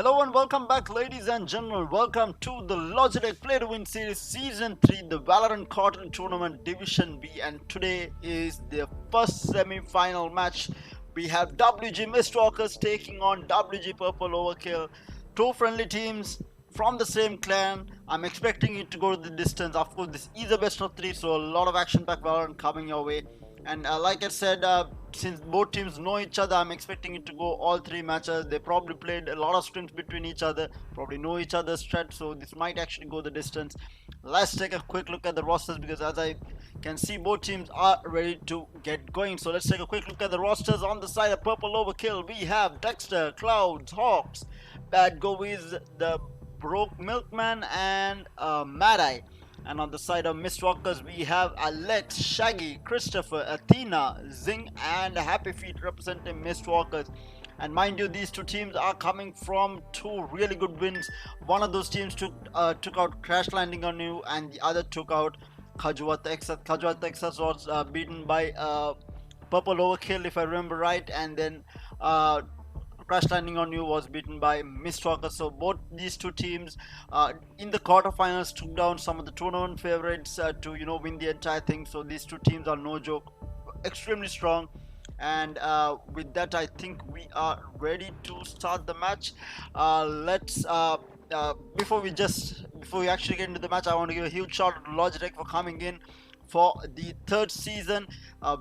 Hello and welcome back, ladies and gentlemen. Welcome to the Logitech Play to Win Series Season 3, the Valorant Cotton Tournament Division B. And today is the first semi-final match. We have WG Mistwalkers taking on WG Purple Overkill. Two friendly teams from the same clan. I'm expecting it to go the distance. Of course, this is a best of 3, so a lot of action-packed Valorant coming your way. And like I said, since both teams know each other, I'm expecting it to go all 3 matches. They probably played a lot of scrims between each other, probably know each other's strat, so this might actually go the distance. Let's take a quick look at the rosters, because as I can see, both teams are ready to get going. So let's take a quick look at the rosters. On the side of Purple Overkill, we have Dexter, Clouds, Hawks, Bad Govies, the Broke Milkman, and Mad Eye. And on the side of Mistwalkers, we have Alex, Shaggy, Christopher, Athena, Zing, and Happy Feet representing Mistwalkers. And mind you, these two teams are coming from 2 really good wins. One of those teams took out Crash Landing on You, and the other took out Kajwa Texas. Kajwa Texas was beaten by Purple Overkill, if I remember right, and then Crash Landing on You was beaten by Mistwalker. So both these two teams in the quarterfinals took down some of the tournament favorites to win the entire thing. So these two teams are no joke, extremely strong. And with that, I think we are ready to start the match. Let's before we actually get into the match, I want to give a huge shout out to Logitech for coming in for the 3rd season.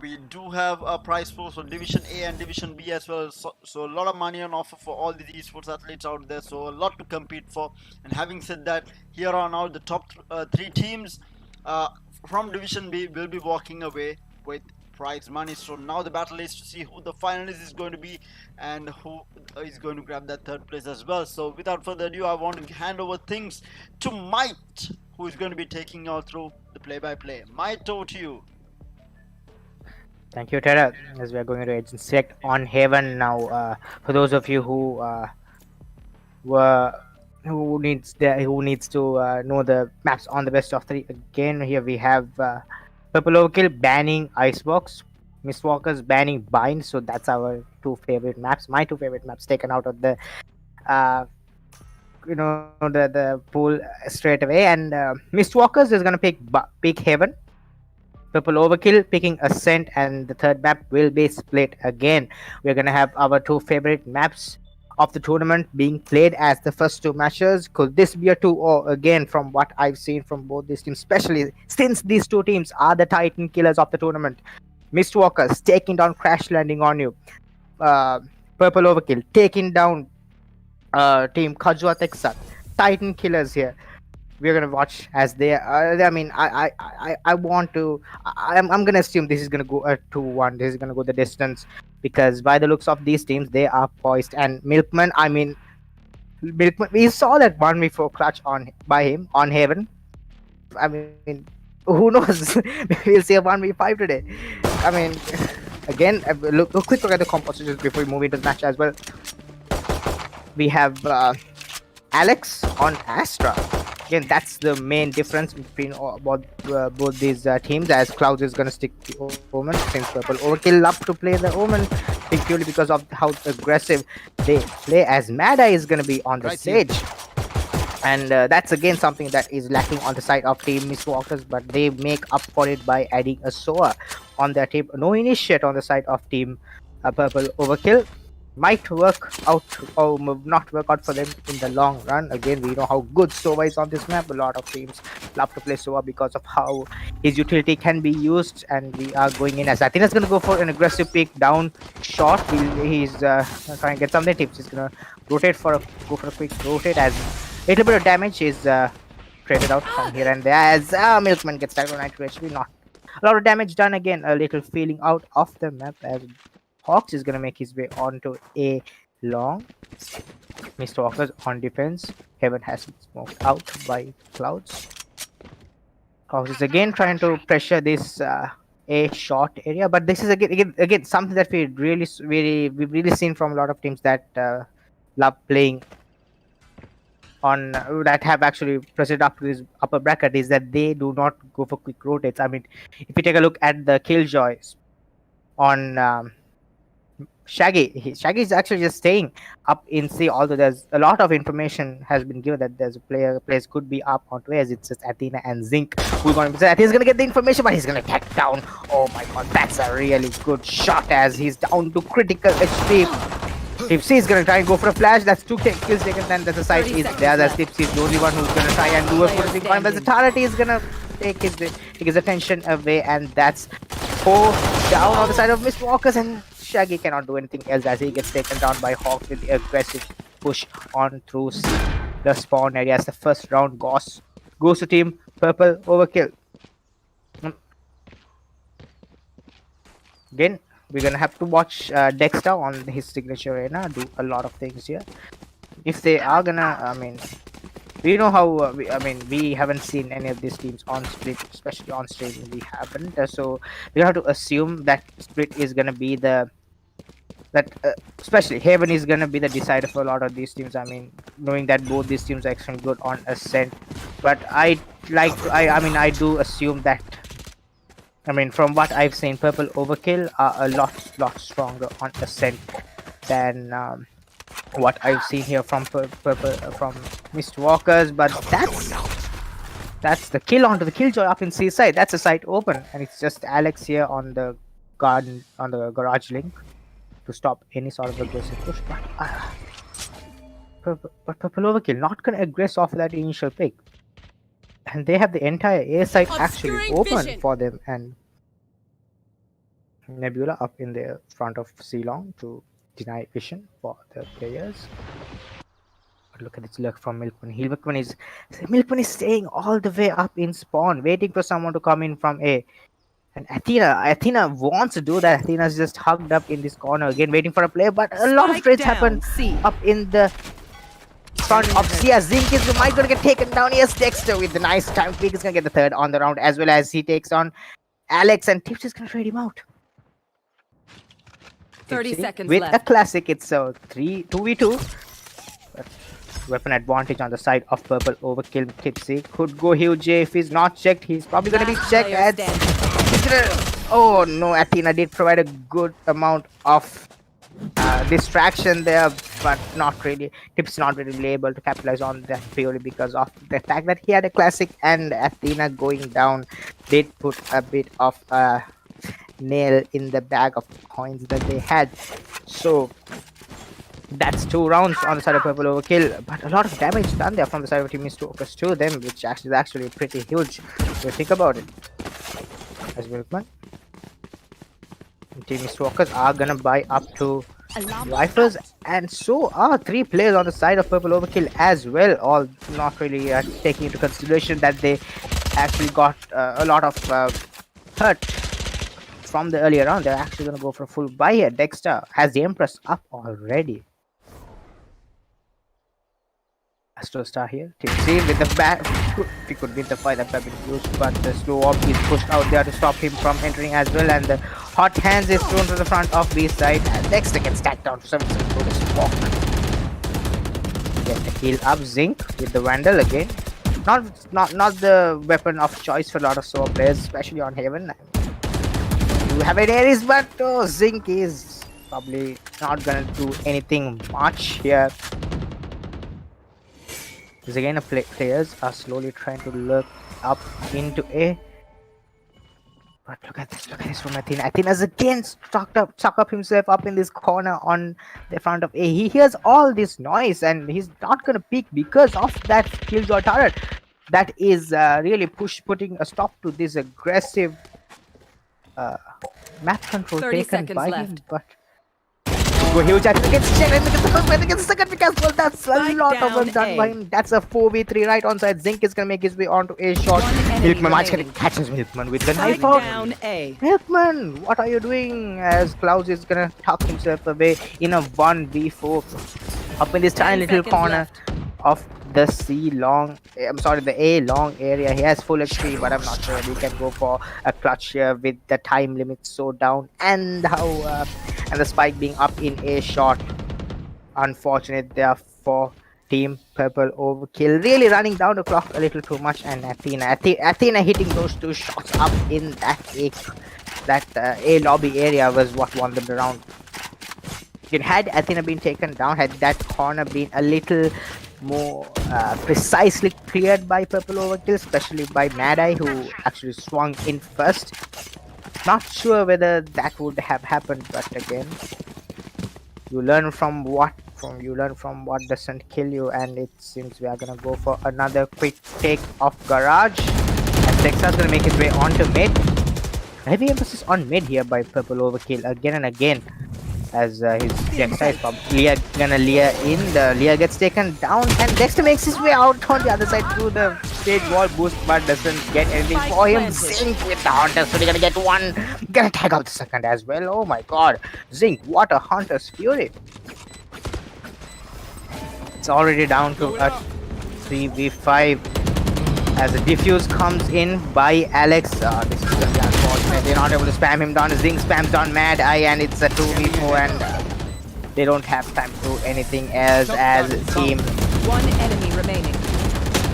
We do have a prize pool for Division A and Division B as well, so a lot of money on offer for all the esports athletes out there, so a lot to compete for. And having said that, here on out, the top 3 teams from Division B will be walking away with prize money. So now the battle is to see who the finalist is going to be and who is going to grab that 3rd place as well. So without further ado, I want to hand over things to Mike, who is going to be taking you all through the play-by-play. Mike, over to you. Thank you, Tara. As we are going to agent select on Haven now. For those of you who needs to know the maps on the best of 3, again here we have Purple Overkill banning Icebox, Mistwalkers banning Bind. So that's our 2 favorite maps. My 2 favorite maps taken out of the the pool straight away. And Mistwalkers is gonna pick Haven. Purple Overkill picking Ascent, and the 3rd map will be split again. We're gonna have our 2 favorite maps of the tournament being played as the first 2 matches. Could this be a 2-0 again from what I've seen from both these teams, especially since these 2 teams are the Titan killers of the tournament? Mistwalkers taking down Crash Landing on You. Purple Overkill taking down team Kajwa Texas. Titan killers here. We're gonna watch as they I mean, I want to. I'm gonna assume this is gonna go 2-1. This is gonna go the distance, because by the looks of these teams, they are poised. And Milkman, we saw that 1v4 clutch by him on Haven. I mean, who knows? We'll see a 1v5 today. I mean, again, quick look at the compositions before we move into the match as well. We have Alex on Astra. Again, that's the main difference between both these teams, as Clouds is going to stick to Omen, since Purple Overkill love to play the Omen purely because of how aggressive they play, as Mad Eye is going to be on the Sage. And that's again something that is lacking on the side of Team Mistwalkers, but they make up for it by adding a Soa on their team. No initiate on the side of Team Purple Overkill. Might work out or not work out for them in the long run. Again, we know how good Sova is on this map. A lot of teams love to play Sova because of how his utility can be used, and we are going in as Athena's going to go for an aggressive pick down shot. He's trying to get some tips. He's going to go for a quick rotate, as a little bit of damage is traded out from here and there, as Milkman gets tagged on 90 HP. Not a lot of damage done. Again, a little feeling out of the map, as Hawks is going to make his way onto a long. Mistwalkers on defense. Heaven has been smoked out by Clouds. Hawks is again trying to pressure this a short area, but this is again something that we've really seen from a lot of teams that love playing on that have actually proceeded up to this upper bracket, is that they do not go for quick rotates. I mean, if you take a look at the Killjoys on Shaggy is actually just staying up in C. Although there's a lot of information has been given that there's a players could be up onto A, as it's just Athena and Zinc who's going to. Athena's going to get the information, but he's going to take down. Oh my god, that's a really good shot as he's down to critical HP. Tipsy is going to try and go for a flash. That's two kills taken. Then there's a side is there. That's Tipsy is the only one who's going to try and do a full point. But the turret is going to take his attention away, and that's 4 down on the side of Mr. Walkers, and Shaggy cannot do anything else as he gets taken down by Hawk with the aggressive push on through the spawn area. As the first round goes to Team Purple Overkill. Again, we're gonna have to watch Dexter on his signature arena do a lot of things here. If they are gonna, I mean, we know how. We haven't seen any of these teams on Split, especially on stream. We haven't, so we have to assume that Split is gonna be especially Haven is gonna be the decider for a lot of these teams. I mean, knowing that both these teams are extremely good on Ascent, but I do assume that. I mean, from what I've seen, Purple Overkill are a lot stronger on Ascent than what I've seen here from from Mr. Walkers. But that's the kill onto the Killjoy up in C side. That's a site open, and it's just Alex here on the garage link to stop any sort of aggressive push. But Purple Overkill not gonna aggress off that initial pick. And they have the entire A site actually open for them, and Nebula up in the front of C-Long to deny vision for the players. But look at this look from Milkman. Milkman is staying all the way up in spawn, waiting for someone to come in from A. And Athena wants to do that. Athena's just hugged up in this corner again, waiting for a player. But a lot of trades happen up in the front of Sia. Zink is might gonna get taken down. Yes, Dexter with the nice time pick is gonna get the third on the round, as well as he takes on Alex, and Tips is gonna trade him out. 30 seconds with left. a classic. It's a 2v2. Weapon advantage on the side of Purple Overkill. Tipsy could go huge if he's not checked. He's probably gonna be checked. Oh no, Athena did provide a good amount of distraction there, but not really. Tips not really able to capitalize on that purely because of the fact that he had a classic, and Athena going down did put a bit of a nail in the bag of coins that they had. So that's 2 rounds on the side of Purple Overkill, but a lot of damage done there from the side of Team Stokers to them, which actually is actually pretty huge if you think about it. As Milkman, Team Stokers are gonna buy up to rifles, and so are 3 players on the side of Purple Overkill as well, all not really taking into consideration that they actually got a lot of hurt from the earlier round. They're actually gonna go for a full buy here. Dexter has the Empress up already. Astro Star here. Tipsy with the bat. He could win the fight that have been used, but the slow op is pushed out there to stop him from entering as well, and the hot hands is thrown to the front of B side, and Dexter gets stacked down to 7 bonus walk. Get the heal up. Zinc with the Vandal again. Not the weapon of choice for a lot of solo players, especially on Haven. You have an Ares, but Zinc is probably not gonna do anything much here. Because again, players are slowly trying to look up into A. But look at this from Athena. Athena's again stuck up himself up in this corner on the front of A. He hears all this noise and he's not gonna peek because of that Killjoy turret. That is really putting a stop to this aggressive map control taken by him. But go huge at against Chen and gets the first one against the second pick as well. That's a lot of work done by him. That's a 4v3 right on side. Zink is gonna make his way onto A shot. Milkman catches Milkman with the knife out. Milkman, what are you doing? As Klaus is gonna tuck himself away in a 1v4 up in this tiny little corner of the the A long area. He has full HP, but I'm not sure we can go for a clutch here with the time limit so down, and and the spike being up in A shot. Unfortunate there for Team Purple Overkill, really running down the clock a little too much, and Athena hitting those 2 shots up in that A lobby area was what won them the round. Had Athena been taken down, had that corner been a little more precisely cleared by Purple Overkill, especially by Mad Eye, who actually swung in first. Not sure whether that would have happened, but again, you learn from what doesn't kill you, and it seems we are gonna go for another quick take of Garage. And Texas gonna make his way onto mid. Heavy emphasis on mid here by Purple Overkill again and again. As his Dexter is probably gonna Leah in. The Leah gets taken down, and Dexter makes his way out on the other side through the stage wall boost, but doesn't get anything for him. Zinc with the Hunter, so they're gonna get one. Gonna tag out the second as well. Oh my god. Zinc, what a Hunter's Fury. It's already down to a 3v5 as a defuse comes in by Alex. This is gonna be unfortunate. They're not able to spam him down. Zing spams down Mad Eye, and it's a 2v4, and they don't have time to do anything else as team. One enemy remaining.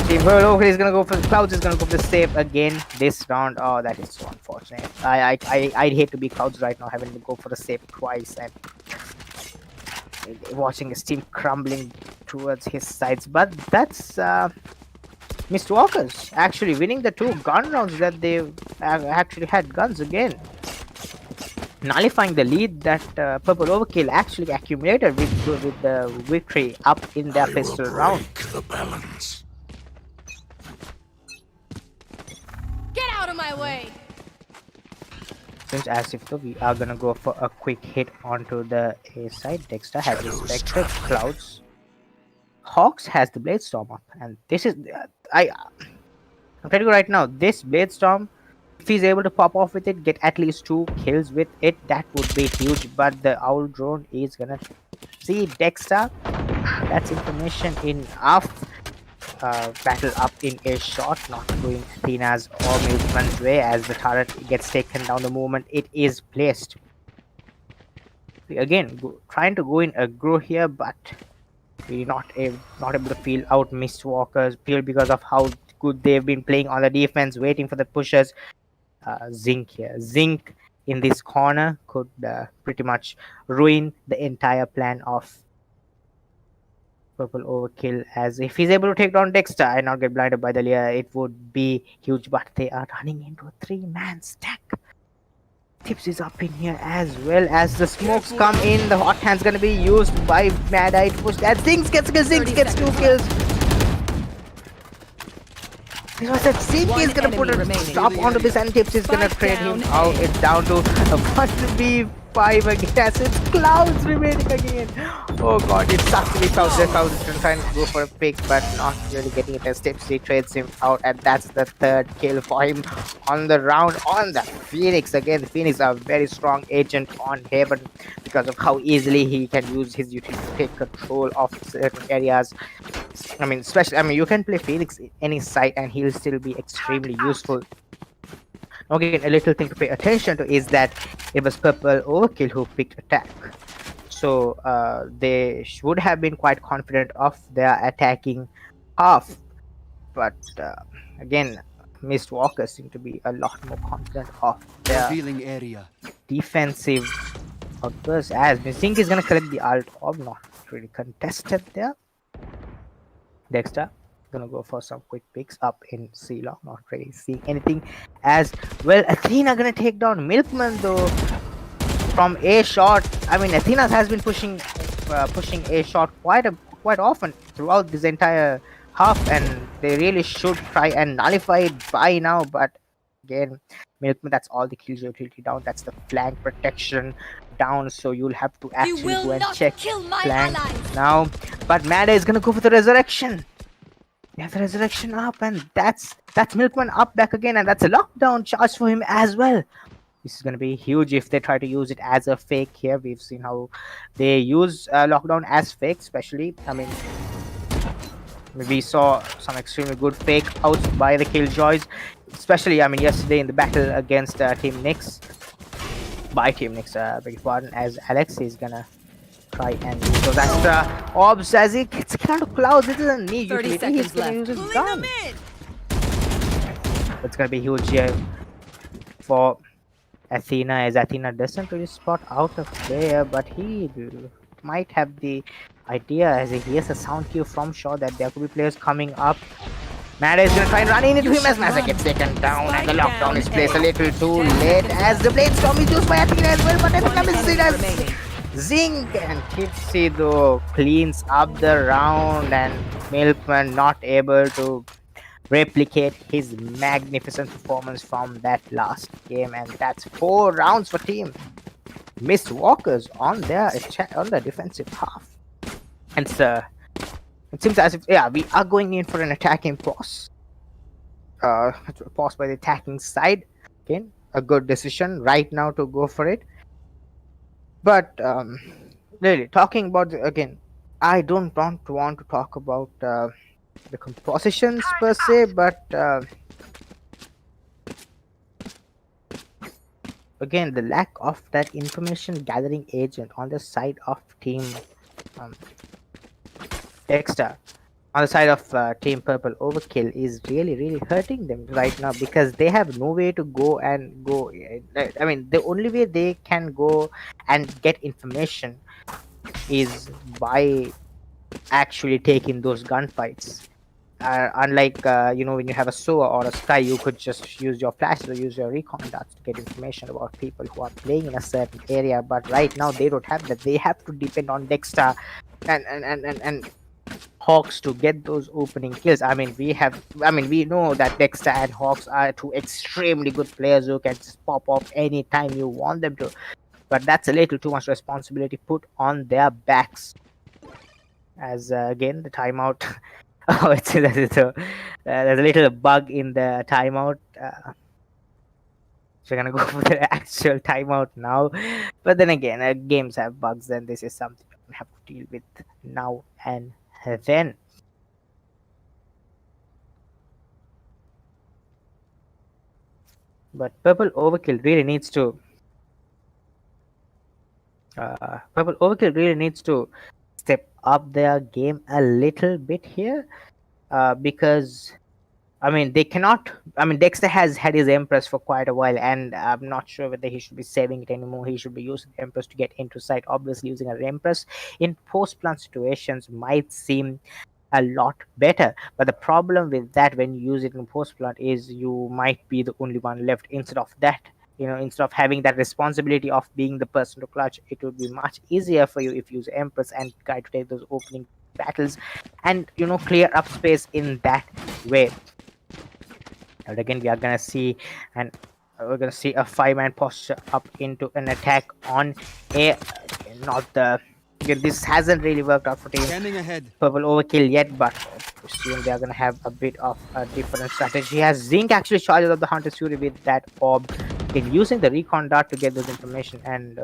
Team Overkill is gonna go for the Clouds. Is gonna go for the save again this round. Oh, that is so unfortunate. I'd hate to be Clouds right now, having to go for the save twice and watching his team crumbling towards his sides. But that's Mr. Walker's actually winning the 2 gun rounds that they've actually had guns again, nullifying the lead that Purple Overkill actually accumulated with the victory up in their pistol round. The balance. Get out of my way! Seems as if though we are gonna go for a quick hit onto the A side. Dexter has respected Clouds. Hawks has the Blade Storm up, and this is I'm telling you right now, this Blade Storm, if he's able to pop off with it, get at least 2 kills with it, that would be huge. But the Owl Drone is gonna see Dexter. That's information enough. Battle up in a shot, not going Athena's or Milkman's way as the turret gets taken down the moment it is placed. Again, trying to go in aggro here, but we're not able to feel out Mistwalkers purely because of how good they've been playing on the defense, waiting for the pushers. Zinc here. Zinc in this corner could pretty much ruin the entire plan of Purple Overkill, as if he's able to take down Dexter and not get blinded by the Leah, it would be huge. But they are running into a 3-man stack. Tips is up in here as well as the smokes come in. The hot hand's gonna be used by Mad Eye to push that. Zinc gets 2 kills. This was that Zinc is gonna put a stop onto this, and Tips is gonna trade him out. It's down to a 1v5 again as it's Clouds remaining again. Oh god, it sucks to be Clouds. Clouds is trying to go for a pick, but not really getting it as Tipsy trades him out, and that's the 3rd kill for him on the round on the Phoenix. Again, the Phoenix are a very strong agent on Haven because of how easily he can use his utility to take control of certain areas. I mean, especially, you can play Phoenix any site and he'll still be extremely useful. Again, a little thing to pay attention to is that it was Purple Overkill who picked attack. So they would have been quite confident of their attacking half. But again, Mist Walkers seem to be a lot more confident of their area. defensive outbursts. As Zinc is going to collect the alt orb, not really contested there. Dexter gonna go for some quick picks up in C-Long, not really seeing anything as well. Athena gonna take down Milkman though from A shot. I mean, Athena has been pushing A shot quite often throughout this entire half, and they really should try and nullify it by now. But again, Milkman, that's all the kills utility down. That's the flank protection down, so you'll have to actually go and check flank now. But Mada is gonna go for the resurrection. They have the resurrection up, and that's Milkman up back again, and that's a lockdown charge for him as well. This is gonna be huge if they try to use it as a fake here. We've seen how they use lockdown as fake, especially. I mean, we saw some extremely good fake outs by the Killjoys, especially, I mean, yesterday in the battle against Team Nyx. By Team Nyx, beg your pardon, as Alex is gonna try and use those extra orbs as he gets kind of clouds. It doesn't need 30 utility. He's seconds gonna left. use his gun. It's gonna be huge here for Athena, as Athena doesn't really spot out of there, but he might have the idea as he hears a sound cue from Shaw that there could be players coming up. Mada is gonna try and run into him as Masa gets taken down, and the Spike lockdown down is placed a A. little too 10 late seconds as the left. blade storm is used by Athena as well, but One Athena misses it enemy as remaining. Zing and Tipsy though cleans up the round, and Milkman not able to replicate his magnificent performance from that last game, and that's 4 rounds for team Mist Walkers on their defensive half. And it seems as if we are going in for an attacking pause. Pause by the attacking side. Again, a good decision right now to go for it. But really, talking about again, I don't want to talk about the compositions per se, but again, the lack of that information gathering agent on the side of team um, Dexter, on the side of Team Purple Overkill, is really hurting them right now because they have no way to go and go. I mean, the only way they can go and get information is by actually taking those gunfights. Unlike when you have a SOA or a Sky, you could just use your flash or use your recon darts to get information about people who are playing in a certain area. But right now they don't have that. They have to depend on Dexter and Hawks to get those opening kills. We know that Dexter and Hawks are two extremely good players who can just pop off anytime you want them to. But that's a little too much responsibility put on their backs. As again, the timeout. Oh, there's a little bug in the timeout. So we're gonna go for the actual timeout now. But then again, games have bugs, and this is something we have to deal with now and then. But Purple Overkill really needs to. Purple Overkill really needs to step up their game a little bit here, because they cannot. Dexter has had his Empress for quite a while, and I'm not sure whether he should be saving it anymore. He should be using the Empress to get into sight. Obviously, using an Empress in post-plant situations might seem a lot better, but the problem with that when you use it in post-plant is you might be the only one left. Instead of having that responsibility of being the person to clutch, it would be much easier for you if you use Empress and try to take those opening battles and clear up space in that way. And again, we are gonna see we're gonna see a 5-man posture up into an attack on A. This hasn't really worked out for team Scanning ahead. Purple Overkill yet, but soon they are gonna have a bit of a different strategy. As Zinc actually charges up the Hunter's Fury with that orb, using the recon dart to get those information, and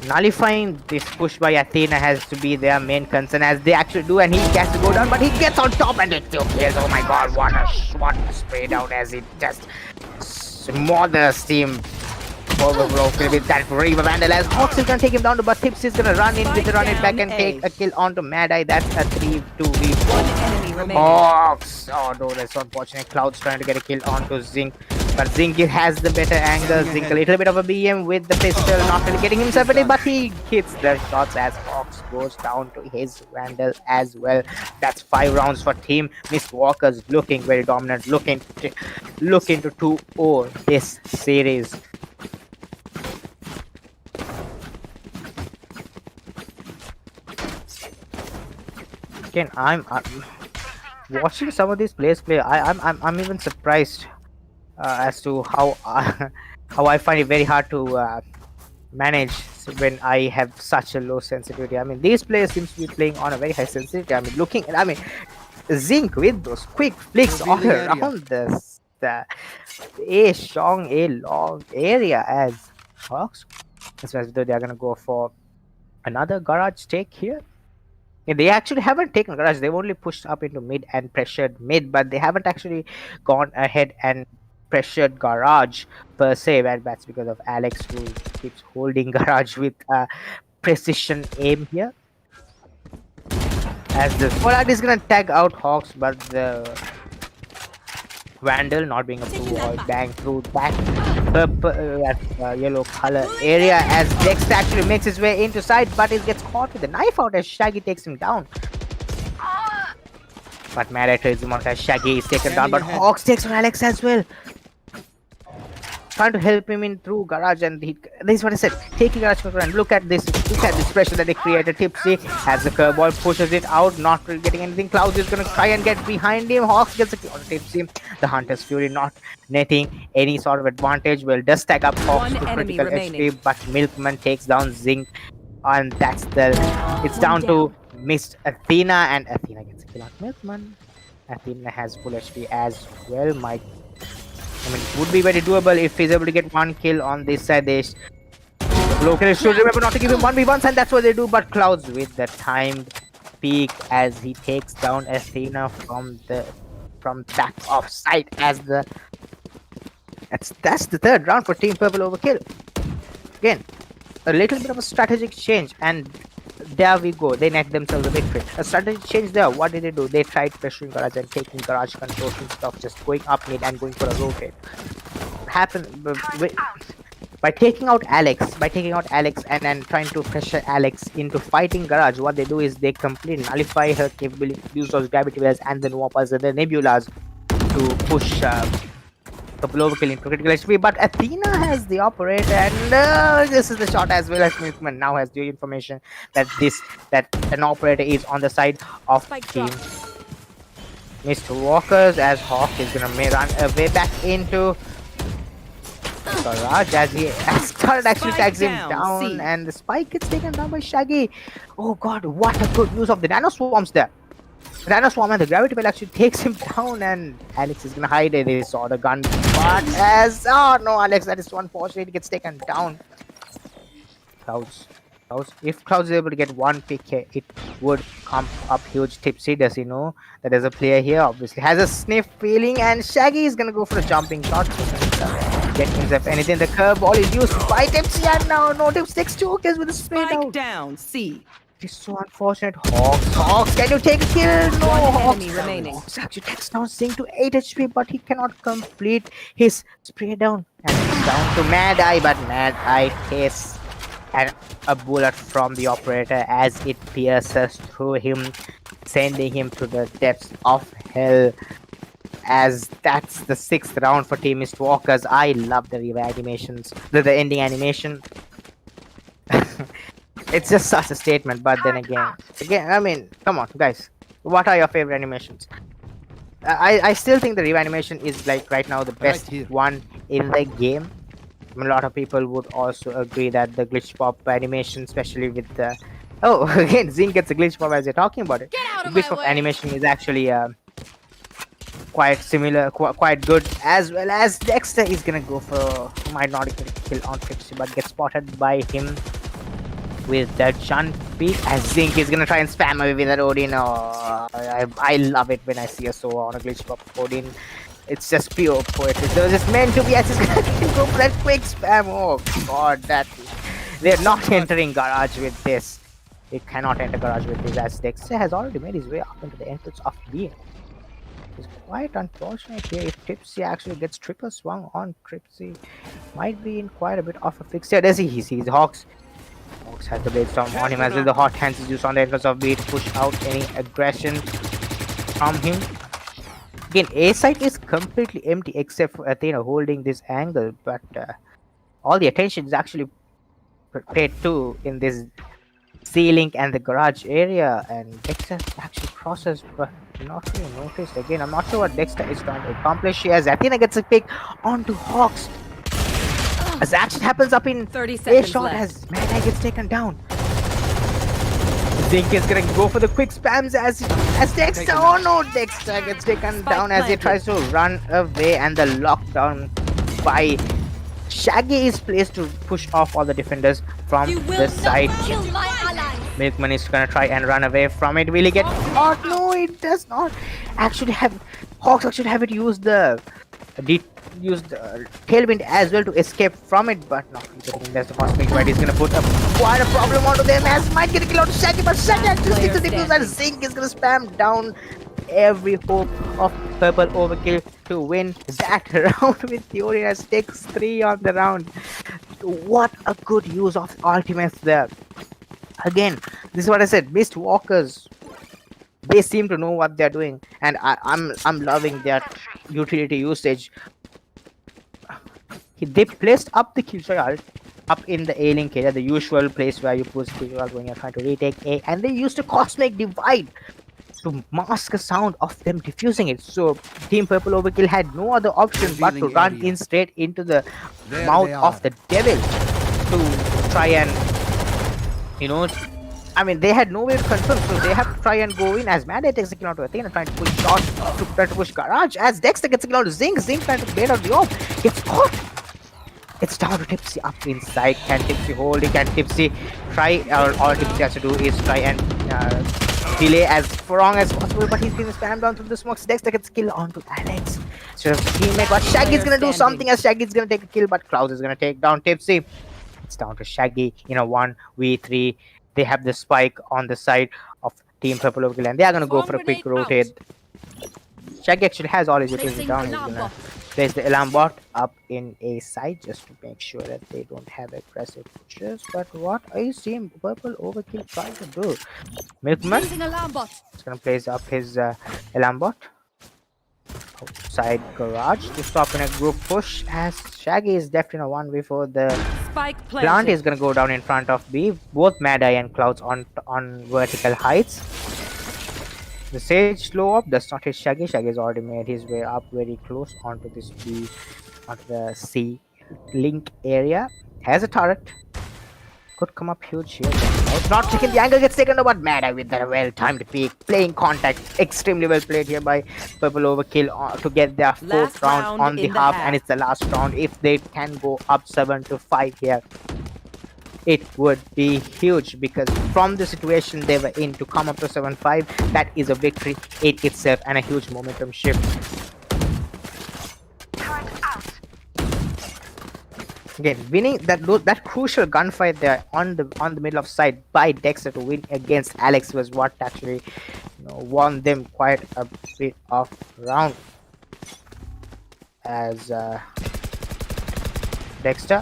nullifying this push by Athena has to be their main concern, as they actually do, and he has to go down, but he gets on top and it still kills. Oh my god, what a spray down as it just smothers team Overflow with that Reaver Vandal, as Hawks is gonna take him down, but Tips is gonna run in with the run it back and take a kill onto Mad Eye. That's a 3-2v. One enemy remaining. Hawks! Oh no, that's unfortunate. Cloud's trying to get a kill onto Zinc, but Zinc has the better angle. Zinc a little bit of a BM with the pistol, not really getting himself in it, but he hits the shots as Hawks goes down to his Vandal as well. That's 5 rounds for team Mist Walkers, looking very dominant, looking to 2-0 this series. Again, I'm watching some of these players play. I'm even surprised as to how how I find it very hard to manage when I have such a low sensitivity. These players seems to be playing on a very high sensitivity. Zinc with those quick flicks all around the A long area, as Hawks. As though they are gonna go for another garage take here. Yeah, they actually haven't taken garage. They've only pushed up into mid and pressured mid, but they haven't actually gone ahead and pressured garage per se. And that's because of Alex, who keeps holding garage with precision aim here. As the Pollard is gonna tag out Hawks, but Vandal not being able to wall bang through that yellow color area as Dexter actually makes his way into sight, but he gets caught with the knife out as Shaggy takes him down. But Mad Eye trades him out as Shaggy is taken down, but Hawks takes on Alex as well. Trying to help him in through garage, and this is what I said. Taking garage control and look at this pressure that they created. Tipsy as the curveball pushes it out, not really getting anything. Clouds is gonna try and get behind him. Hawks gets a kill on Tipsy. The Hunter's Fury not netting any sort of advantage. Well, does stack up Hawks to critical HP, but Milkman takes down Zinc, and that's it's down to Miss Athena, and Athena gets a kill on Milkman. Athena has full HP as well. I mean, it would be very doable if he's able to get one kill on this side. Local should remember not to give him 1v1s, and that's what they do. But Clouds with the timed peak as he takes down Athena from back off site as that's the third round for Team Purple Overkill. Again, a little bit of a strategic change, and there we go. They net themselves a victory. A strategic change there. What did they do? They tried pressuring garage and taking garage control instead of just going up mid and going for a rotate. By taking out Alex and then trying to pressure Alex into fighting garage, what they do is they completely nullify her capability to use those gravity wells and then warpers and the nebulas to push Purple Overkill into critical HP. But Athena has the operator, and this is the shot as well as Milkman now has the information that an operator is on the side of Team Mr. Walkers, as Hawk is gonna run away back into garage as he actually tags him down, and the spike gets taken down by Shaggy. Oh god, what a good use of the nano swarms there. Nano Swarm and the Gravity Bell actually takes him down, and Alex is gonna hide his order gun. But oh no, Alex, that is so unfortunate. He gets taken down. Clouds. If Clouds is able to get one pick here, it would come up huge. Tipsy, does he know that there's a player here? Obviously, has a sniff feeling, and Shaggy is gonna go for a jumping shot. Get himself anything. The curve ball is used by Tipsy, and now no Tips takes 2 kills with a spray down. C. It's so unfortunate. Hawks, can you take a kill? No, Enemy remaining. Hawks actually takes down Zinc to 8 HP, but he cannot complete his spray down. And it's down to Mad Eye, but Mad Eye tastes a bullet from the operator as it pierces through him, sending him to the depths of hell. As that's the 6th round for Team Mistwalkers. I love the animations, the ending animation. It's just such a statement, but then again, I mean, come on, guys. What are your favorite animations? I still think the reanimation is like right now the best one in the game. I mean, a lot of people would also agree that the glitch pop animation, especially with the again, Zing gets a glitch pop as you're talking about it. The glitch pop animation is actually quite similar, quite good, as well as Dexter is gonna go for might not get a kill on Trixie, but gets spotted by him with that jump peak, as Zinc is gonna try and spam away with that Odin. I love it when I see a Sova on a glitch pop Odin. It's just pure poetry. So it's just meant to be. I just gonna go for that quick spam. Oh god, they're not entering garage with this. They cannot enter garage with this, as Dexter has already made his way up into the entrance of B. It's quite unfortunate here. If Tipsy actually gets triple swung on Tripsy, might be in quite a bit of a fix here. Does he sees Hawks. Hawks has the blade storm on him as well. The hot hands is used on the entrance of B to push out any aggression from him. Again, A site is completely empty except for Athena holding this angle, but all the attention is actually paid to in this C-Link and the garage area, and Dexter actually crosses, but not really noticed. Again, I'm not sure what Dexter is trying to accomplish. As Athena gets a pick onto Hawks. As action happens up in 30 seconds A shot left. as Mad Eye gets taken down. Zink is gonna go for the quick spams as Dexter. Oh no, Dexter gets taken down as he tries to run away, and the lockdown by Shaggy is placed to push off all the defenders from the side. Milkman is gonna try and run away from it. Will he get caught? No, it does not. Actually have Hawks actually have it use the tailwind as well to escape from it, but not getting. There's the possibility where he's gonna put up quite a problem onto them as might get a kill out to Shaggy, but Shaggy actually sticks to the defuse, and Zink is gonna spam down every hope of Purple Overkill to win that round with Theory as takes 3 on the round. What a good use of ultimates there. Again, this is what I said. Mist Walkers, they seem to know what they're doing, and I'm loving their utility usage. They placed up the Killjoy ult up in the A link area, the usual place where you push Killjoy ult when you're trying to retake A, and they used a Cosmic Divide to mask a sound of them diffusing it. So Team Purple Overkill had no other option but to run in straight into the mouth of the devil to try and, you know, I mean, they had no way to confirm, so they have to try and go in as Mad takes the kill onto Athena, trying to push shot to try to push Garage, as Dexter gets the kill onto Zing trying to bait out the orb, gets caught. It's down to Tipsy up inside. Can Tipsy hold it? Can Tipsy try? All Tipsy has to do is try and delay as long as possible, but he's being spammed down through the smokes. Dexter gets kill onto Alex. So teammate, but Shaggy's gonna do something as Shaggy's gonna take a kill, but Klaus is gonna take down Tipsy. It's down to Shaggy in a 1v3. They have the spike on the side of Team Purple Overkill, and they are gonna go for a quick rotate. Shaggy actually has all his utilities down. He's gonna place the alarm bot up in a side just to make sure that they don't have aggressive pushes. But what is Team Purple Overkill trying to do? Milkman is gonna place up his alarm bot outside Garage to stop in a group push, as Shaggy is left in a 1v4. The plant is gonna go down in front of B. Both Mad Eye and Clouds on vertical heights. The Sage slow up does not hit Shaggy. Shaggy has already made his way up very close onto this B, onto the C link area. Has a turret. Could come up huge here. It's not taken. The angle gets taken over. Mad Eye with the well-timed peak. Playing contact. Extremely well played here by Purple Overkill to get their fourth round on the half. And it's the last round. If they can go up 7-5 here, it would be huge, because from the situation they were in to come up to 7-5, that is a victory in itself and a huge momentum shift. Again, winning that crucial gunfight there on the middle of side by Dexter to win against Alex was what actually, you know, won them quite a bit of round. As Dexter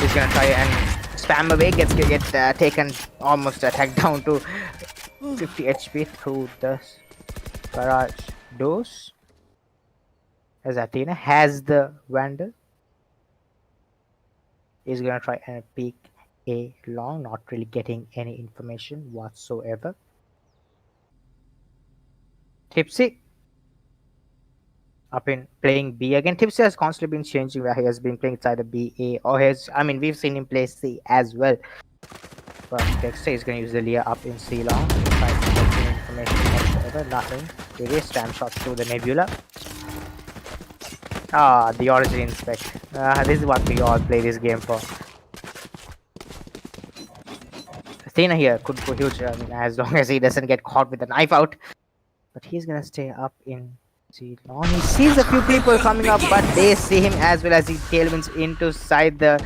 is gonna try and spam away, gets taken, almost attacked down to 50 HP through the Garage doors. As Athena has the Vandal, is gonna try and peek A long, not really getting any information whatsoever. Tipsy up in playing B again. Tipsy has constantly been changing where he has been playing either B, A, or his. I mean, we've seen him play C as well. But Dexter is going to use the Leah up in C long. Try to get some information whatsoever. Nothing. Really stam shots through the Nebula. Ah, the Origin Inspect. This is what we all play this game for. Athena here could go huge, I mean, as long as he doesn't get caught with a knife out. But he's going to stay up in C long. He sees a few people coming up, but they see him as well, as he tailwinds into side. The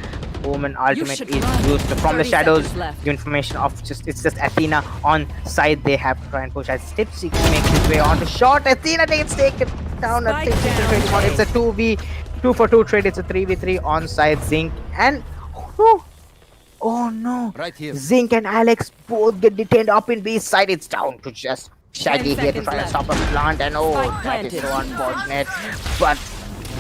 Omen ultimate is used from the shadows. The information of it's just Athena on side. They have to try and push as Tipsy makes his way on the shot. Athena gets taken down. It's a 2v2 trade. It's a 3v3 on side. Zinc and oh no! Right here. Zinc and Alex both get detained up in B side. It's down to just Shaggy here to try and stop a plant, and that is so unfortunate. But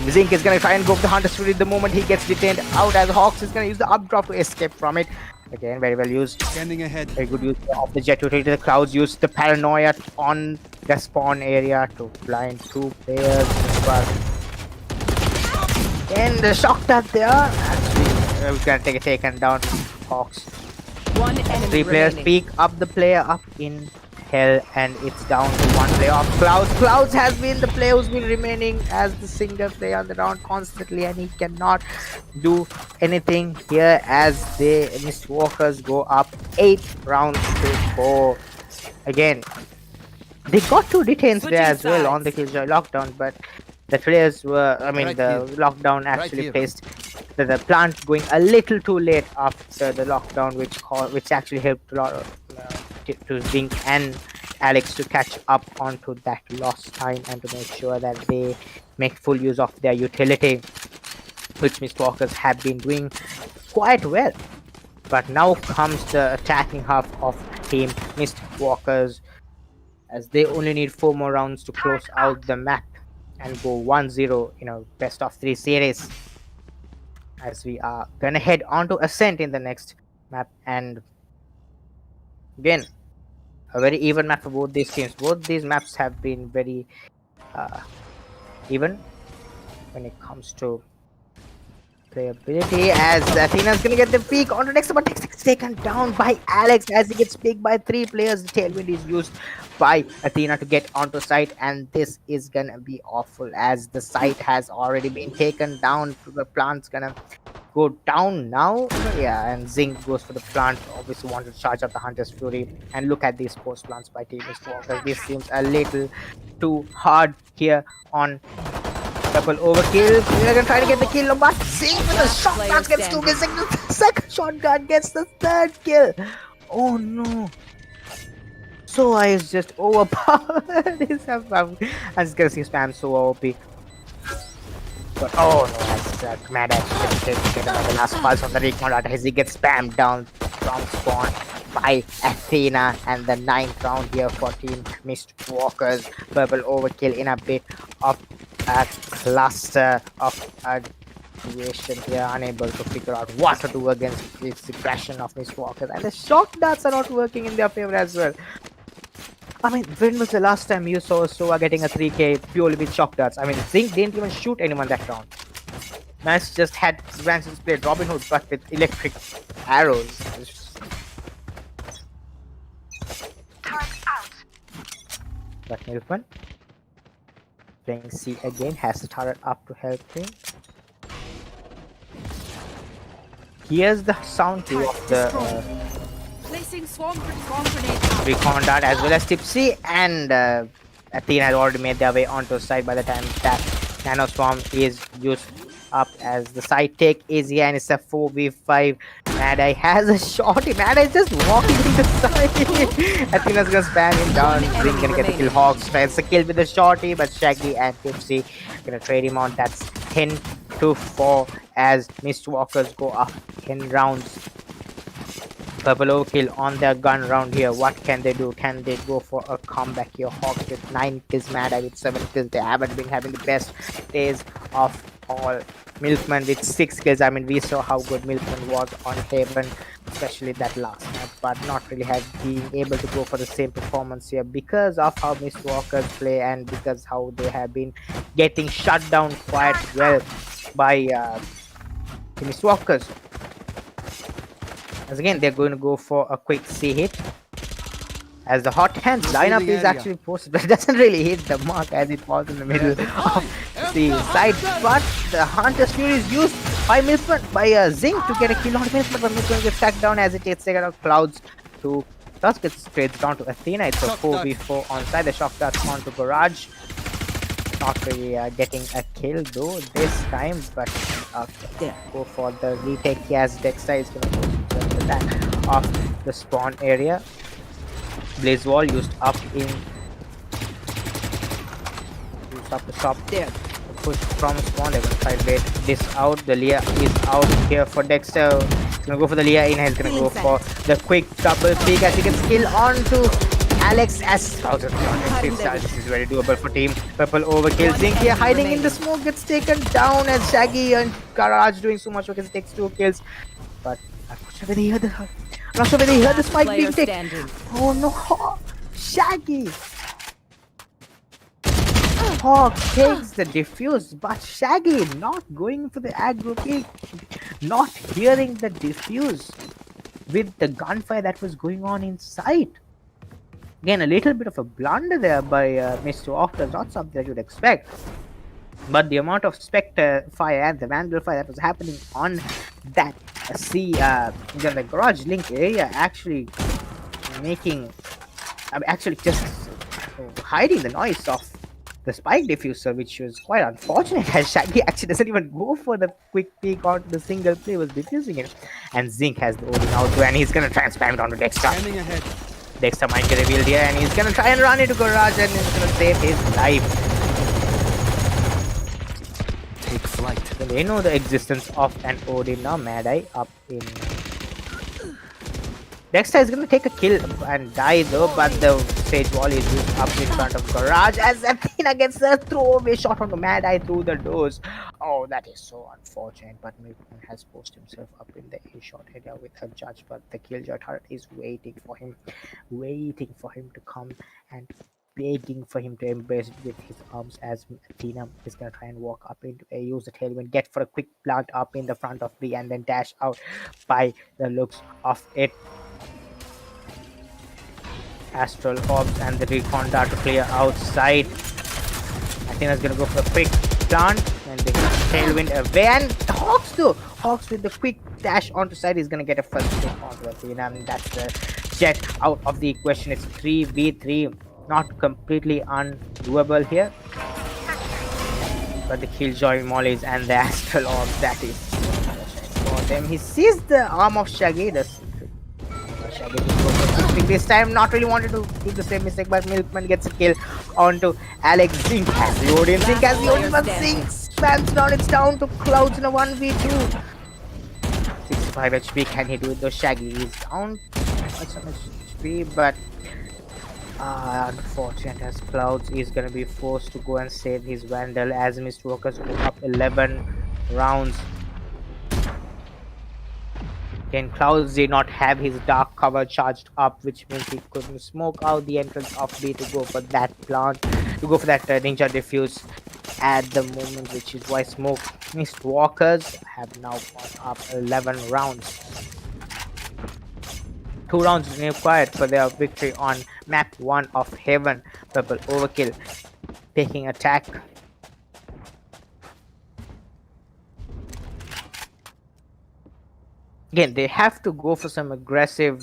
Zinc is gonna try and go for the Hunter Street the moment he gets detained out, as Hawks is gonna use the up drop to escape from it. Again, very well used. Standing ahead. Very good use of the jet utility. The Clouds use the paranoia on the spawn area to blind two players. But and the shock that there. Actually, we're gonna take a taken down. Hawks. One enemy Three players remaining. peek up the player up in hell, and it's down to one player of Clouds. Clouds has been the player who's been remaining as the single player on the round constantly, and he cannot do anything here as the Mist Walkers go up 8 rounds to 4. Again, they got 2 detains there as well on the Killjoy lockdown, but the players were, I mean, the lockdown actually placed the plant going a little too late after the lockdown, which actually helped a lot of to Zink and Alex to catch up onto that lost time and to make sure that they make full use of their utility, which Mistwalkers have been doing quite well. But now comes the attacking half of Team Mistwalkers, as they only need 4 more rounds to close out the map and go 1-0 in a best of 3 series. As we are gonna head on to Ascent in the next map, and again, a very even map for both these teams. Both these maps have been very even when it comes to playability, as Athena's gonna get the peak onto next, but next is taken down by Alex as he gets picked by 3 players. The tailwind is used by Athena to get onto site, and this is gonna be awful as the site has already been taken down. The plant's gonna go down now. Yeah, and Zing goes for the plant. Obviously wanted to charge up the Hunter's Fury, and look at these post plants by Team Mistwalkers. This seems a little too hard here on Double overkill. We're gonna try to get the kill, but Zing with the shotgun gets 2 kills. The second shotgun gets the 3rd kill. Oh no. Soa is just overpowered. I'm just gonna see spam Soa OP. But oh no, that's Mad actually get the last pulse on the recon data as he gets spammed down from spawn by Athena, and the 9th round here for Team Mistwalkers. Purple overkill in a bit of a cluster of a situation here, unable to figure out what to do against this suppression of Mistwalkers, and the shock darts are not working in their favor as well. I mean, when was the last time you saw Soa getting a 3k purely with shock darts? I mean, Zink didn't even shoot anyone that round. Match just had Branson's played Robin Hood but with electric arrows. But Milfman playing C again, has the turret up to help him. Here's the sound too of the Placing swarm grenade. recon dart as well as Tipsy, and Athena had already made their way onto the side by the time that Nano Swarm is used up, as the side take is here, and it's a 4v5. Mad Eye has a shorty. Mad Eye is just walking in the side. Athena's gonna spam him down. Zing gonna get the kill. Hawks tries the kill with the shorty, but Shaggy and Tipsy gonna trade him on. That's 10-4 as Mistwalkers go up 10 rounds. Purple overkill on their gun round here. What can they do? Can they go for a comeback here? Hawks with 9 kills, Mad Eye with 7 kills. They haven't been having the best days of all. Milkman with 6 kills. I mean, we saw how good Milkman was on Haven, especially that last match, but not really have been able to go for the same performance here because of how Mistwalkers play and because how they have been getting shut down quite well by the Mistwalkers. As again, they're going to go for a quick C hit, as the hot hand lineup is actually posted, but it doesn't really hit the mark as it falls in the middle of the side. But the Hunter's Fury is used by Milfman, by Zing to get a kill on Milfman, but Milfman gets tracked down as it takes second of Clouds to thus gets trades down to Athena. It's a 4v4 onside. The shock darts onto Barrage. Not really getting a kill though this time, but go for the retake. He has Dexter is going to go to the attack of the spawn area. Blaze Wall used up the top there. Push from spawn. They're gonna try to bait this out. The Leah is out here for Dexter. He's gonna go for the Leah in. He's gonna go for the quick double peek as he gets skill onto Alex as this is very doable for Team Purple overkill. Zink here hiding in the smoke gets taken down as Shaggy and Garage doing so much work as he takes 2 kills. But I'm not sure whether he heard the spike being taken. Oh no, Shaggy! Hawk takes the defuse, but Shaggy not going for the aggro peek, not hearing the defuse with the gunfire that was going on inside. Again, a little bit of a blunder there by Mistwalkers, not something that you'd expect. But the amount of Spectre fire and the Vandal fire that was happening on that the garage link area actually just hiding the noise of the spike diffuser, which was quite unfortunate as Shaggy actually doesn't even go for the quick peek onto the single play, was diffusing it. And Zink has the OD now too, and he's gonna try and spam it onto Dexter. Dexter might get revealed here, and he's gonna try and run into Garage, and he's gonna save his life. Take flight. So they know the existence of an Odin now. Mad Eye up in. Dexter is gonna take a kill and die though, but the Sage Wall is used up in front of Garage as Athena gets a throwaway shot on the Mad Eye through the doors. Oh, that is so unfortunate, but Milkman has posted himself up in the A-shot area with a judge, but the Killjoy turret is waiting for him to come and begging for him to embrace it with his arms as Athena is gonna try and walk up into A, use the tailwind, get for a quick plant up in the front of B, and then dash out by the looks of it. Astral Orbs and the Recon Dart to clear outside. Athena's gonna go for a quick plant and the tailwind away, and Hawks too. Hawks with the quick dash onto side is gonna get a first hit onto Athena, and that's the Jet out of the equation. It's 3v3, not completely undoable here. But the Killjoy mollies and the Astral Orbs, that is for them. He sees the arm of Shaggy. This time not really wanted to do the same mistake, but Milkman gets a kill onto Alex. Zink has the Odin, but Zink spams down. It's down to Clouds in a 1v2. 65 HP, can he do it though? Shaggy is down so much HP, but unfortunate as Clouds is gonna be forced to go and save his Vandal as Mistwalkers go up 11 rounds. Again, Clouds did not have his dark cover charged up, which means he couldn't smoke out the entrance of B to go for that plant, to go for that ninja diffuse at the moment, which is why Smoke Mistwalkers have now gone up 11 rounds. 2 rounds required for their victory on map 1 of Heaven. Purple Overkill taking attack. Again, they have to go for some aggressive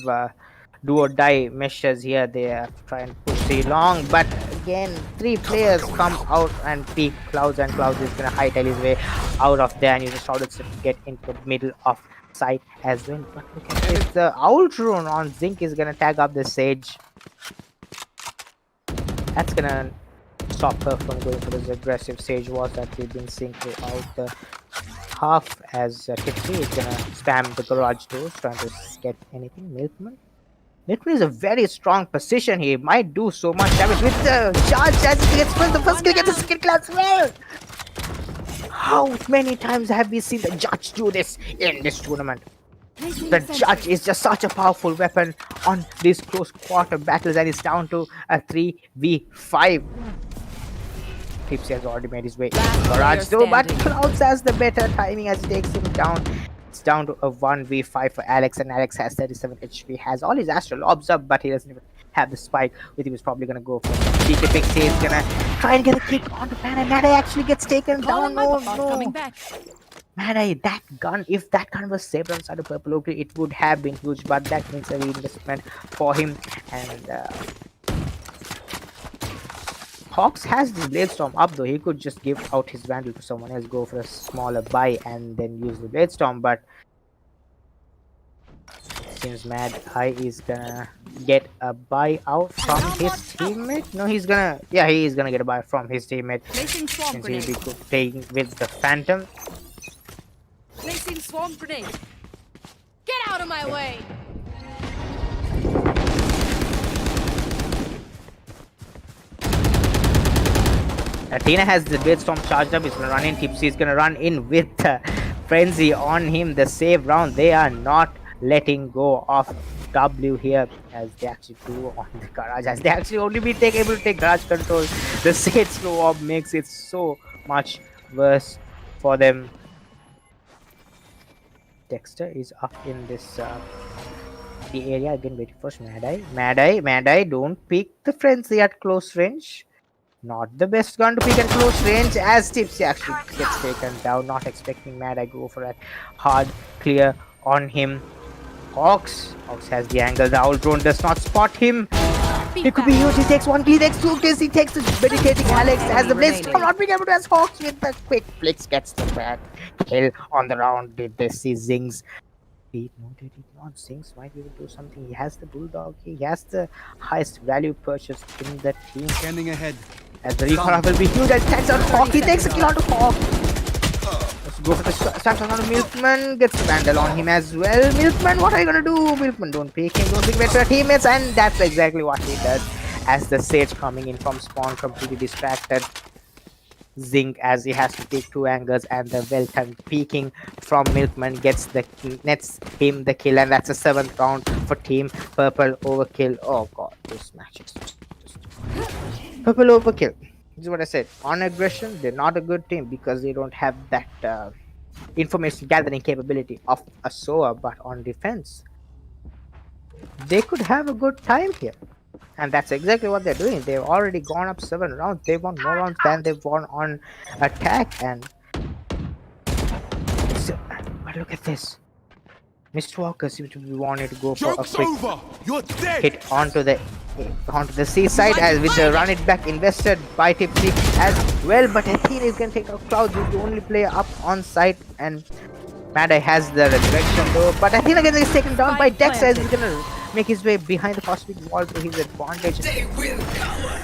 do or die measures here. They have to try and push the long, but again, 3 players come out and peek Clouds, and Clouds is gonna hightail his way out of there and use the shrouded to get into the middle of sight as well. But look at this, the Owl Rune on Zink is gonna tag up the Sage. That's gonna stop her from going for those aggressive Sage walls that we've been seeing throughout the half, as Tipsy is gonna spam the garage doors trying to get anything. Milkman is a very strong position. He might do so much damage with the charge as he gets first. The first kill gets a second kill as well. How many times have we seen the judge do this in this tournament? The judge is just such a powerful weapon on these close quarter battles, and it's down to a 3v5. Tipsy has already made his way into Garage though, but Clouds has the better timing as he takes him down. It's down to a 1v5 for Alex, and Alex has 37 HP, has all his Astral Orbs up, but he doesn't even have the spike. With he was probably gonna go for DK picks. He's gonna try and get a kick onto Mad Eye. Mad Eye actually gets taken down. No. Mad Eye, that gun, if that gun was saved on side of Purple Oak, it would have been huge, but that means a reinvestment for him. And Hawks has this Blade Storm up though. He could just give out his Vandal to someone else, go for a smaller buy, and then use the Blade Storm, but seems Mad Eye is gonna get a buy out from his teammate. No, he's gonna, yeah, he is gonna get a buy from his teammate since he'll be playing with the Phantom. Placing swarm grenade. Get out of my way. Athena has the Blade Storm charged up. He's gonna run in. Tipsy is gonna run in with Frenzy on him. The save round. They are not letting go of W here, as they actually do on the Garage. As they actually only be able to take Garage control. The Sage Slow Orb makes it so much worse for them. Dexter is up in this the area again, waiting for Mad Eye. Mad Eye, don't pick the Frenzy at close range. Not the best gun to pick at close range, as Tipsy actually gets taken down. Not expecting Mad Eye go for a hard clear on him. Hawks has the angle. The Owl Drone does not spot him. It could be huge. He takes 1 kill, he takes 2 kills, he takes the meditating Alex as the Blade Storm, not being able to, as Hawks with the quick flicks gets the back kill on the round. Did they see Zings No, they did not. Zinx might be able to do something. He has the Bulldog. He has the highest value purchase in the team. Scanning ahead. As the recon will be huge. And takes out Hawk. He takes a kill out of Hawk. Let's go for the snapshot on Milkman. Gets Vandal on him as well. Milkman, what are you gonna do? Milkman, don't pick him. Don't pick him to your teammates. And that's exactly what he does. As the Sage coming in from spawn, completely distracted. Zinc as he has to take 2 angles, and the well-timed peeking from Milkman nets him the kill, and that's a 7th round for Team Purple Overkill. Oh god, this match is just Purple Overkill. This is what I said. On aggression, they're not a good team because they don't have that information gathering capability of a SOA, but on defense, they could have a good time here. And that's exactly what they're doing. They've already gone up 7 rounds. They've won more rounds than they've won on attack. And but look at this. Mr. Walker seems to be wanting to go for a quick You're dead. hit onto the seaside, as with the run it back invested by Tipsy as well. But Athena is gonna take out Cloud. He's the only player up on site, and Madai has the resurrection though. But Athena gets taken down by Dex as he's gonna make his way behind the cosmic wall to his advantage.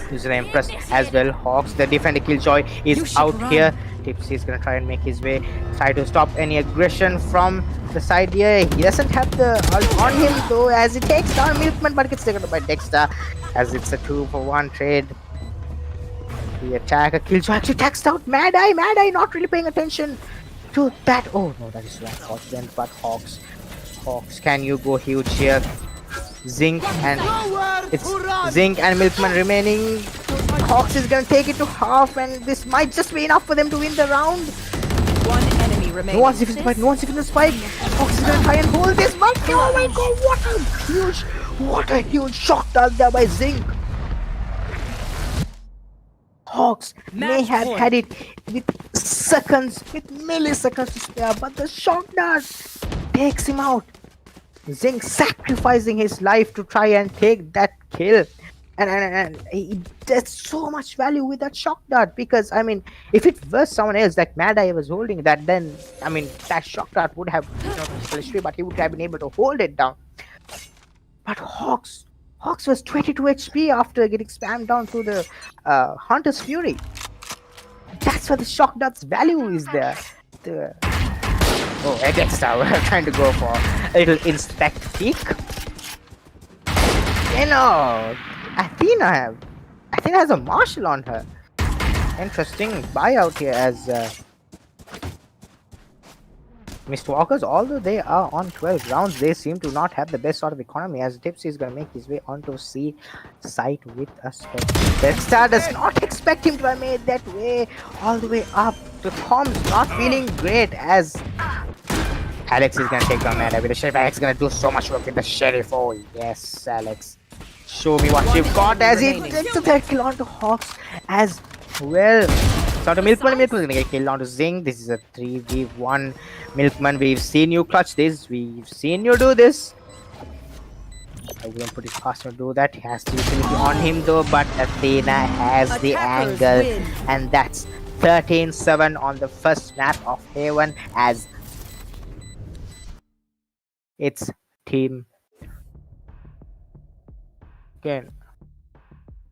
He's an Empress as well. Hawks, the defender Killjoy, is out here. Tipsy is gonna try and make his way, try to stop any aggression from the side here. He doesn't have the ult on him though, as he takes down Milkman, but gets taken out by Dexter as it's a 2-for-1 trade. The attacker Killjoy actually takes out Madai. Madai not really paying attention to that. Oh no, that is unfortunate. But Hawks, can you go huge here? Zinc and Milkman remaining. Hawks is gonna take it to half, and this might just be enough for them to win the round. One enemy remaining. No one's even the spike. Hawks is gonna try and hold this, but oh my god, what a huge shock dart there by Zinc. Hawks may have had it with milliseconds to spare, but the shock dart takes him out. Zinc sacrificing his life to try and take that kill, and he does so much value with that shock dart, because I mean, if it was someone else like Madai was holding that, then I mean that shock dart would have history, but he would have been able to hold it down. But Hawks was 22 HP after getting spammed down through the Hunter's Fury. That's where the shock dart's value is there. Oh, Dexter, we're trying to go for a little inspect peek. Athena has a marshal on her. Interesting buyout here as Mr. Walkers, although they are on 12 rounds, they seem to not have the best sort of economy, as Tipsy is going to make his way onto C site with a spec. Dexter does not expect him to have made that way all the way up. The comms not feeling great, as Alex is going to take down Manda with the Sheriff. Alex is going to do so much work with the Sheriff. Oh yes, Alex. Show me what you've got, as he takes a third kill onto Hawks as well. So the Milkman is going to get killed onto Zing. This is a 3v1. Milkman, we've seen you clutch this. We've seen you do this. I won't put it past him to do that. He has the utility on him though, but Athena has the angle. And that's 13-7 on the first map of Haven, as it's team. Again,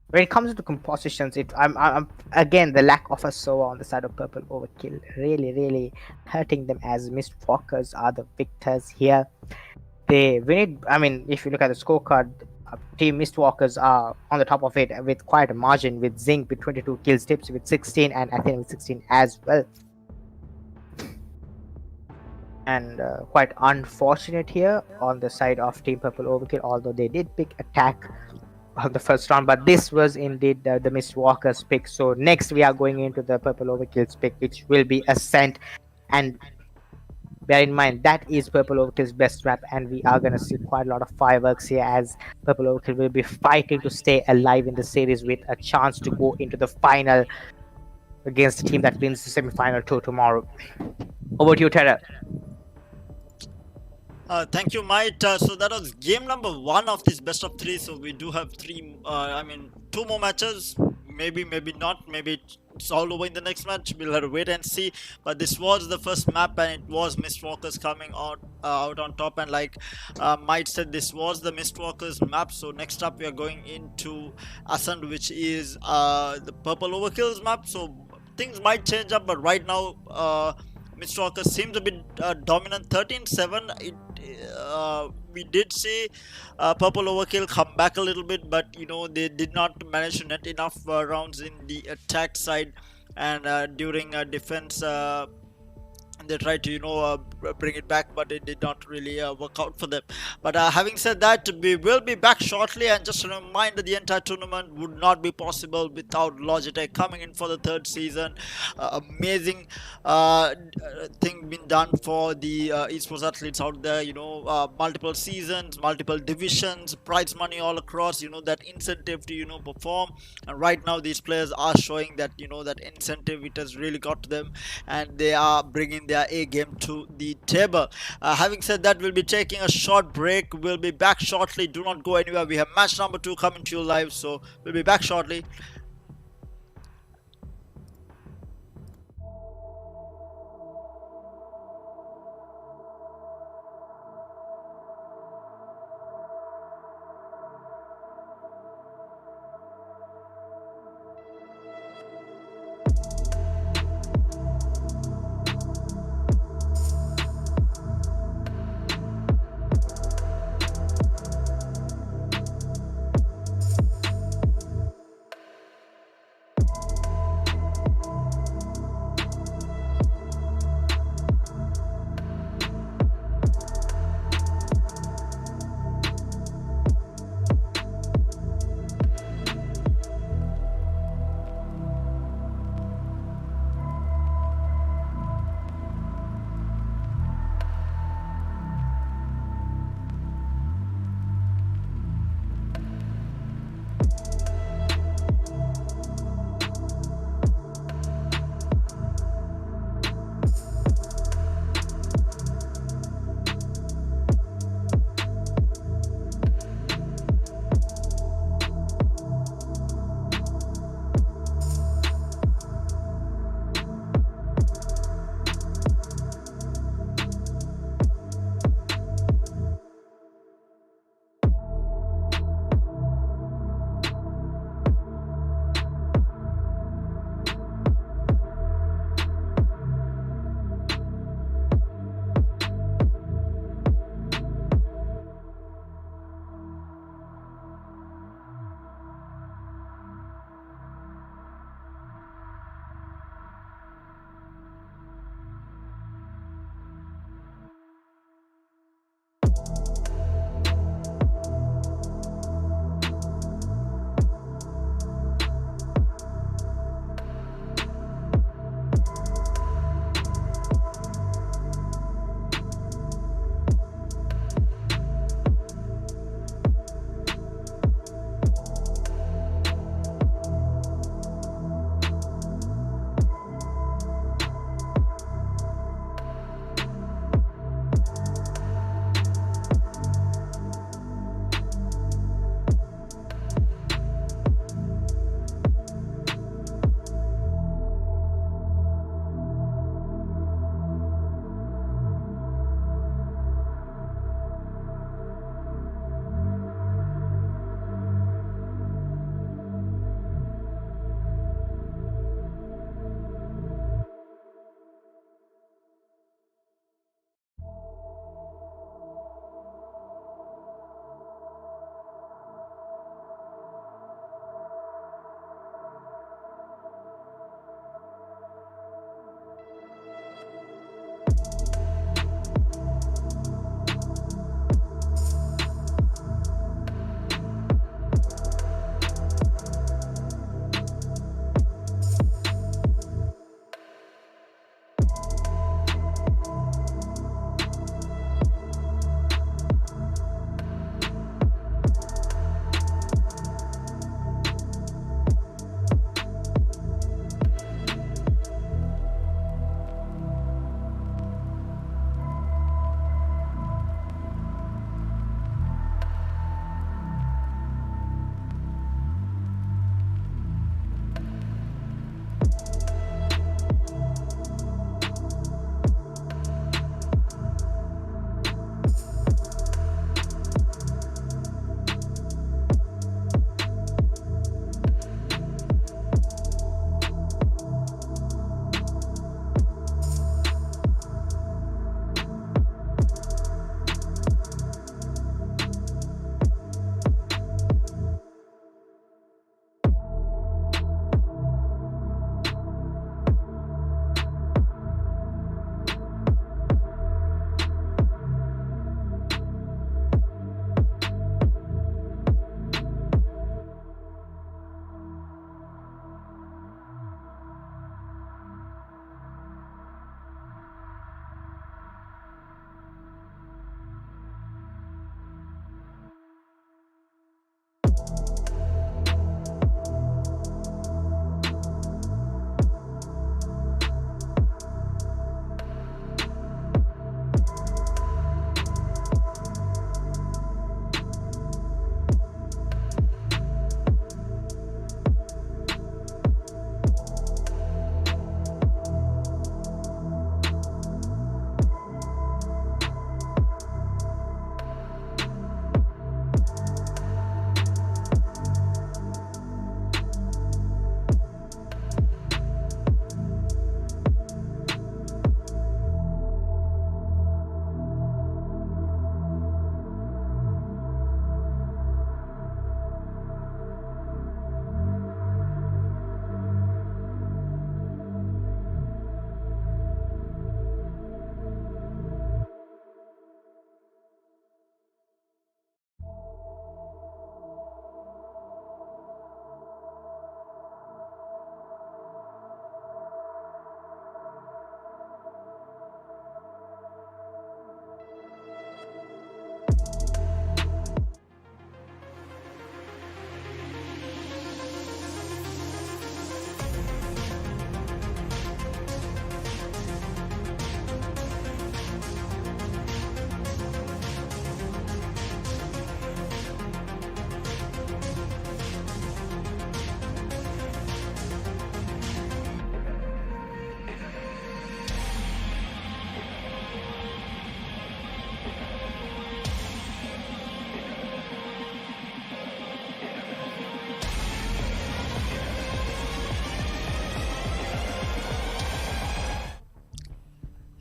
when it comes to compositions, I'm again, the lack of a SOA on the side of Purple Overkill really hurting them, as Mist Walkers are the victors here. They win it. I mean, if you look at the scorecard, Team Mist Walkers are on the top of it with quite a margin, with Zinc with 22 kills, Tips with 16, and Athena with 16 as well. And quite unfortunate here on the side of Team Purple Overkill, although they did pick attack on the first round, but this was indeed the Mist Walker's pick. So next we are going into the Purple Overkill's pick, which will be Ascent, and bear in mind that is Purple Overkill's best map, and we are going to see quite a lot of fireworks here, as Purple Overkill will be fighting to stay alive in the series with a chance to go into the final against the team that wins the semi-final tomorrow. Over to you, Terra. Thank you, Mike. So that was game number 1 of this best of 3. So we do have 2 more matches. Maybe not. Maybe it's all over in the next match. We'll have to wait and see. But this was the first map, and it was Mistwalkers coming out on top. And like Might said, this was the Mistwalkers map. So next up, we are going into Ascent, which is the Purple Overkills map. So things might change up, but right now, Mistwalkers seems a bit dominant. 13-7. We did see Purple Overkill come back a little bit, but you know they did not manage to net enough rounds in the attack side, and during defense they tried to, you know, bring it back, but it did not really work out for them. But having said that, we will be back shortly, and just a reminder, the entire tournament would not be possible without Logitech coming in for the third season. Amazing thing been done for the esports athletes out there, you know, multiple seasons, multiple divisions, prize money all across, you know, that incentive to, you know, perform. And right now these players are showing that, you know, that incentive, it has really got to them, and they are bringing their A game to the table. Having said that, we'll be taking a short break. We'll be back shortly. Do not go anywhere. We have match number 2 coming to you live, so we'll be back shortly.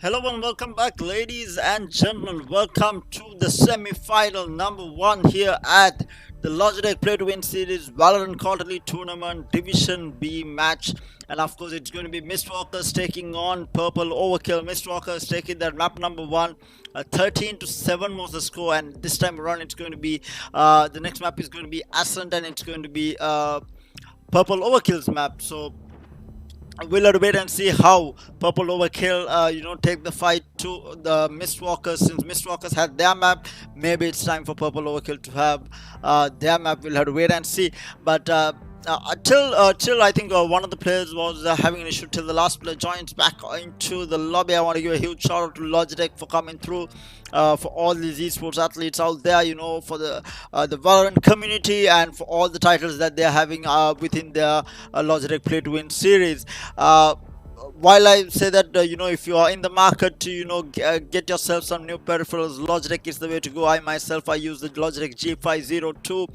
Hello and welcome back, ladies and gentlemen. Welcome to the semi-final number one here at the Logitech Play to Win Series Valorant Quarterly Tournament Division B match. And of course, it's going to be Mistwalkers taking on Purple Overkill. Mistwalkers taking that map number one. 13-7 was the score, and this time around, it's going to be the next map is going to be Ascent, and it's going to be Purple Overkill's map. So we'll have to wait and see how Purple Overkill, take the fight to the Mistwalkers. Since Mistwalkers had their map, maybe it's time for Purple Overkill to have their map. We'll have to wait and see. But till I think one of the players was having an issue till the last player joins back into the lobby. I want to give a huge shout out to Logitech for coming through, for all these esports athletes out there, for the Valorant community, and for all the titles that they're having within their Logitech Play to Win series. While I say that, if you are in the market to, get yourself some new peripherals, Logitech is the way to go. I myself, I use the Logitech G502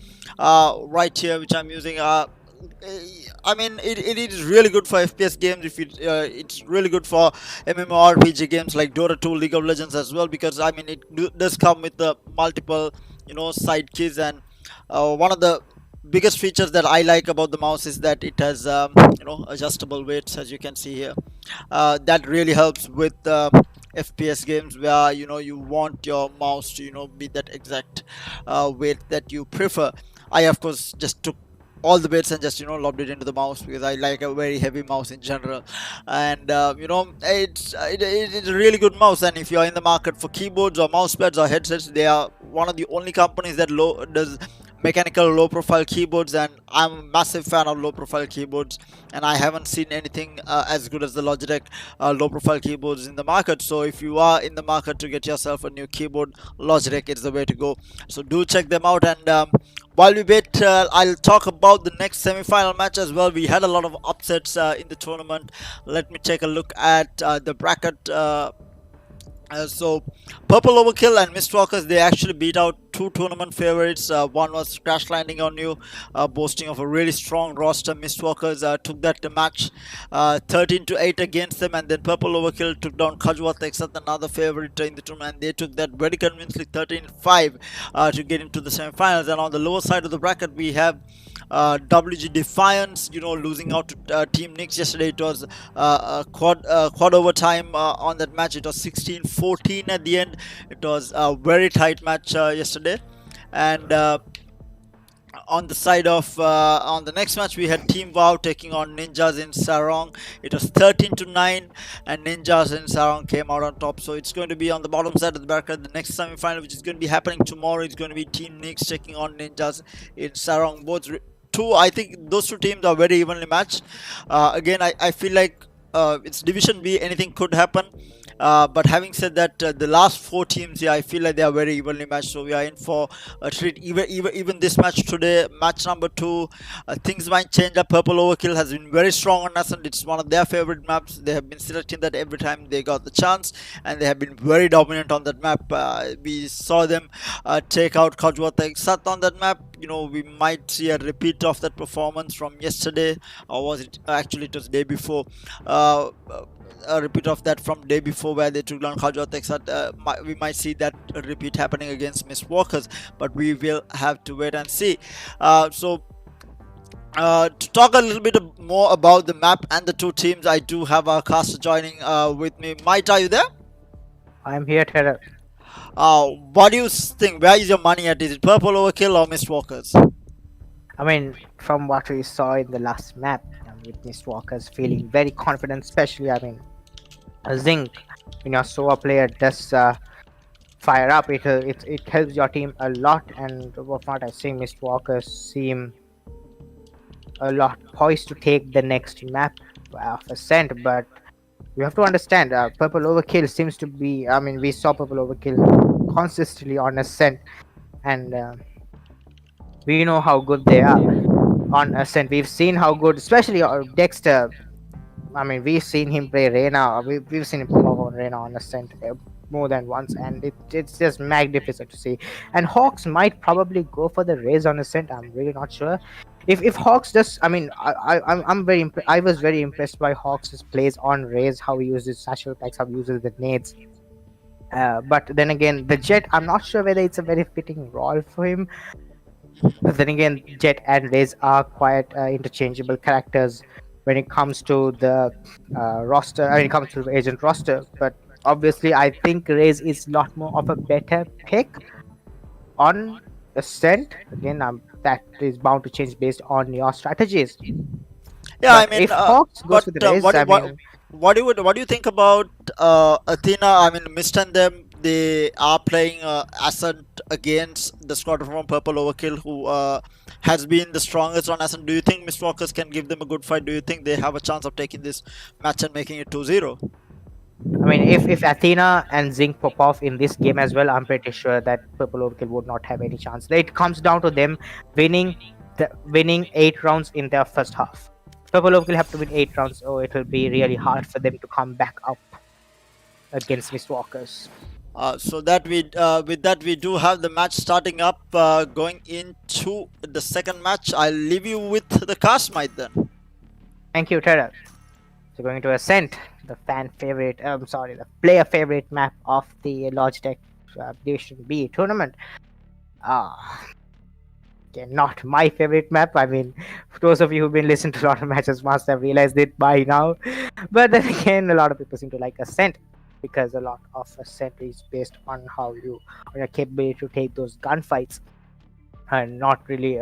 right here, which I'm using. I mean, it is really good for FPS games. If it's really good for MMORPG games like Dota 2, League of Legends as well, because I mean it does come with the multiple side keys. And one of the biggest features that I like about the mouse is that it has adjustable weights, as you can see here. That really helps with FPS games where you want your mouse to be that exact weight that you prefer. I of course just took all the bits and just lobbed it into the mouse because I like a very heavy mouse in general. And it's a really good mouse. And if you're in the market for keyboards or mouse pads or headsets, they are one of the only companies that does mechanical low profile keyboards, and I'm a massive fan of low profile keyboards, and I haven't seen anything as good as the Logitech low profile keyboards in the market. So if you are in the market to get yourself a new keyboard, Logitech is the way to go. So do check them out. And while we wait, I'll talk about the next semi-final match as well. We had a lot of upsets in the tournament. Let me take a look at the bracket. So Purple Overkill and Mistwalkers, they actually beat out two tournament favorites. One was Crash Landing on You, boasting of a really strong roster. Mistwalkers took that match 13-8 against them, and then Purple Overkill took down Kajwatek, another favorite in the tournament, and they took that very convincingly 13-5 to get into the semifinals. And on the lower side of the bracket, we have WG Defiance, losing out to Team Nix yesterday. It was quad overtime on that match. It was 16-14 at the end. It was a very tight match yesterday. And on the side of on the next match, we had Team Wow taking on Ninjas in Sarong. It was 13-9, and Ninjas in Sarong came out on top. So it's going to be on the bottom side of the bracket. The next semi-final, which is going to be happening tomorrow, is going to be Team Nix taking on Ninjas in Sarong. I think those two teams are very evenly matched. Again, I feel like it's Division B, anything could happen. But having said that, the last four teams here, I feel like they are very evenly matched. So we are in for a treat. Even this match today, match number 2, things might change up. Purple Overkill has been very strong on us, and it's one of their favorite maps. They have been selecting that every time they got the chance, and they have been very dominant on that map. We saw them take out Kajwatek Sat on that map. We might see a repeat of that performance from yesterday, or was it actually it was day before. A repeat of that from day before where they took down Kajwatek. We might see that repeat happening against Mistwalkers, but we will have to wait and see. To talk a little bit more about the map and the two teams, I do have our caster joining with me. Might, are you there? I'm here, Terror. What do you think? Where is your money at? Is it Purple Overkill or Mistwalkers? I mean, from what we saw in the last map, with Mistwalkers feeling very confident, especially, I mean, Zinc, a solo player does fire up. It helps your team a lot, and from what I see, Mistwalkers seem a lot poised to take the next map of Ascent. But you have to understand, Purple Overkill seems to be, I mean, we saw Purple Overkill consistently on Ascent, and we know how good they are on Ascent. We've seen how good, especially Dexter. I mean, we've seen him play Reyna. We've seen him perform Reyna on Ascent more than once, and it's just magnificent to see. And Hawks might probably go for the Raze on Ascent. I'm really not sure. if Hawks just, I mean, I was very impressed by Hawks' plays on Raze, how he uses satchel packs, how he uses the nades. But then again, the Jet, I'm not sure whether it's a very fitting role for him. But then again, Jet and Raze are quite interchangeable characters when it comes to the roster, when it comes to the agent roster. But obviously, I think Raze is a lot more of a better pick on Ascent. Again, that is bound to change based on your strategies. Yeah, I But mean, if Hawks goes but with Raze, I mean, what do you think about Athena? I mean, Mist and them, they are playing Ascent against the squadron from Purple Overkill, who has been the strongest on Ascent. Do you think Mistwalkers can give them a good fight? Do you think they have a chance of taking this match and making it 2-0? I mean, if Athena and Zinc pop off in this game as well, I'm pretty sure that Purple Overkill would not have any chance. It comes down to them winning 8 rounds in their first half. Purple Overkill have to win 8 rounds, or it will be really hard for them to come back up against Mistwalkers. So that with that we do have the match starting up, going into the second match. I'll leave you with the cast might then. Thank you, Terra. So going to Ascent, the the player favorite map of the Logitech Division B tournament. Okay, not my favorite map. I mean, for those of you who've been listening to a lot of matches must have realized it by now. But then again, a lot of people seem to like Ascent because a lot of Ascent is based on how you on your capability to take those gunfights, and not really,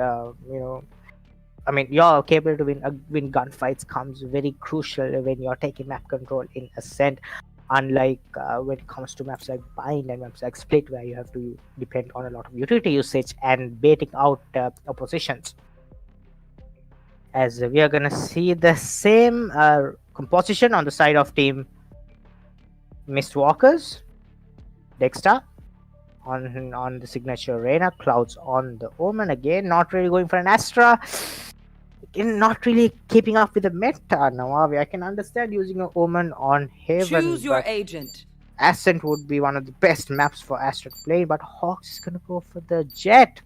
I mean, your capability to win gunfights comes very crucial when you're taking map control in Ascent. Unlike when it comes to maps like Bind and maps like Split, where you have to depend on a lot of utility usage and baiting out oppositions. As we are gonna see the same composition on the side of team Mistwalkers, Dexter on the signature Arena, Clouds on the Omen again, not really going for an Astra. Not really keeping up with the meta now. I can understand using an Omen on Haven. Choose your but agent. Ascent would be one of the best maps for Astra to play, but Hawks is gonna go for the Jet.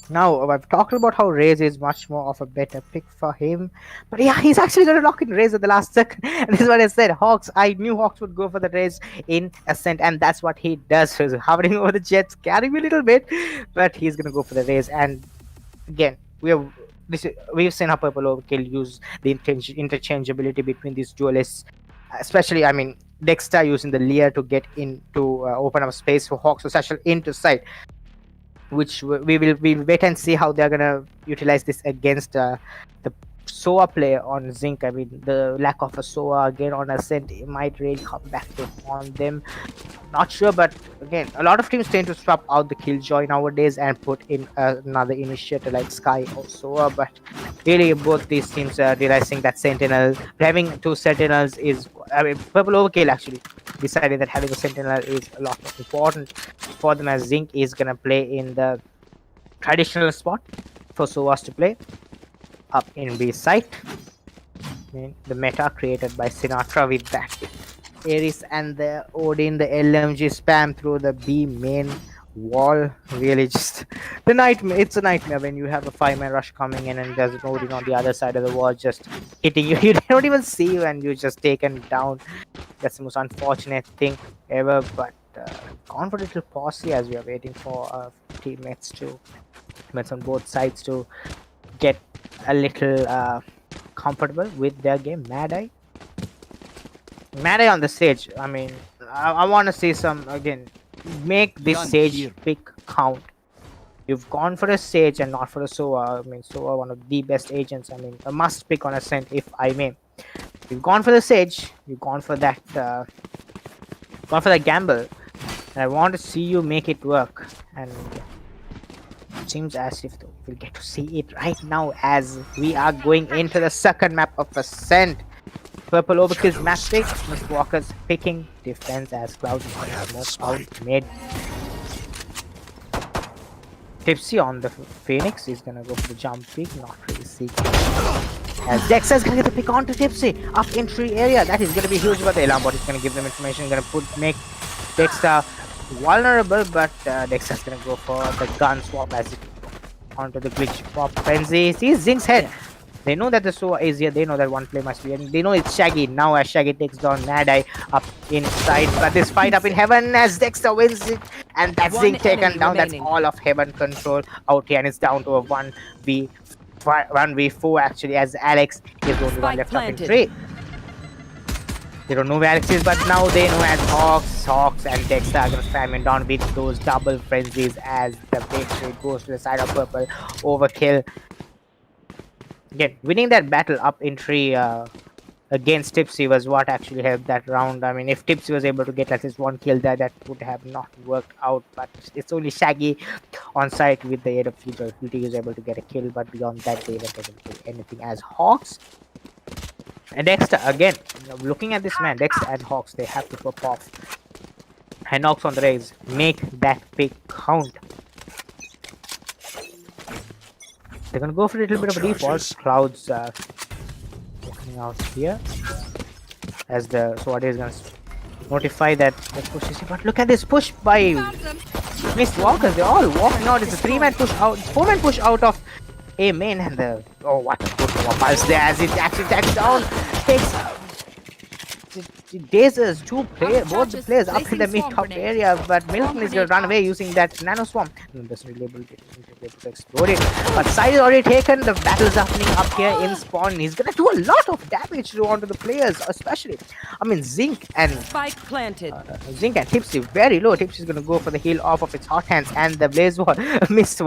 Now, I've talked about how Raze is much more of a better pick for him, but yeah, he's actually gonna lock in Raze at the last second. And this is what I said. Hawks, I knew Hawks would go for the Raze in Ascent, and that's what he does. He's hovering over the Jet, scaring me a little bit, but he's gonna go for the Raze. And again, we've seen how Purple Overkill use the interchangeability between these duelists, especially, I mean, Dexter using the Leer to get in to open up space for Hawks to satchel into sight, which we'll wait and see how they're gonna utilize this against the SOA player on Zinc. I mean, the lack of a SOA again on Ascent, it might really come back to haunt them. Not sure, but again, a lot of teams tend to swap out the Killjoy nowadays and put in another initiator like Sky or SOA. But really, both these teams are realizing that Sentinel, having 2 Sentinels is, I mean, Purple Overkill actually decided that having a Sentinel is a lot more important for them, as Zinc is gonna play in the traditional spot for SOAs to play up in B site. I mean, the meta created by Sinatra with that Ares and the Odin, the LMG spam through the B main wall, really just the nightmare. It's a nightmare when you have a 5-man rush coming in and there's an Odin on the other side of the wall just hitting you. You don't even see you and you're just taken down. That's the most unfortunate thing ever. But gone for a little posse as we are waiting for teammates on both sides to get a little comfortable with their game. Mad Eye on the stage. I mean, I want to see some, again, make this Sage pick count. You've gone for a Sage and not for a SOA. I mean, SOA, one of the best agents. I mean, a must pick on Ascent, if I may. You've gone for the Sage. You've gone for that gamble. And I want to see you make it work. And it seems as if we'll get to see it right now as we are going into the second map of Ascent. Purple Overkill's map pick, Mistwalkers picking defense as Cloud most out mid. Tipsy on the Phoenix is gonna go for the jump pick, not really seeking. As Dexter's gonna get the pick onto Tipsy up in tree area. That is gonna be huge, but the alarm bot is gonna give them information, gonna make Dexter vulnerable, but Dexter's gonna go for the gun swap as onto the glitch pop frenzy. Sees Zink's head. They know that the Sova is here. They know that one play must be. And they know it's Shaggy. Now as Shaggy takes down Mad Eye up inside. But this fight up in heaven as Dexter wins it. And that's One Zink taken enemy down. That's remaining. all of heaven control out here. And it's down to a 1v4 actually, as Alex is the only one Spike left up in planted. 3. They don't know where Alex is, but now they know as Hawks and Dexter are gonna spam him down with those double frenzies as the victory goes to the side of purple. Overkill. Again, winning that battle up in 3 against Tipsy was what actually helped that round. I mean, if Tipsy was able to get at least 1 kill there, that would have not worked out. But it's only Shaggy on site with the aid of Future. He was able to get a kill, but beyond that, they didn't do anything. As Hawks and Dexter, again, looking at this man, Dexter and Hawks, they have to pop off. And Knocks on the raise, make that pick count. They're gonna go for a little bit of a default. Clouds coming out here as the Sword is gonna notify that the push is. But look at this push by Mist Walkers. They're all walking out. It's a 3-man push out, 4-man push out of A main, and the what a good pulse there as it actually tags down. Takes Dazers both the players up in the mid top area, but Milton is gonna run away using that nano swarm. Doesn't really able to explode it. But side is already taken. The battle is happening up here in spawn. He's gonna do a lot of damage onto the players, especially. I mean, Zink and Tipsy very low. Tipsy is gonna go for the heal off of its hot hands, and the blaze wall missed.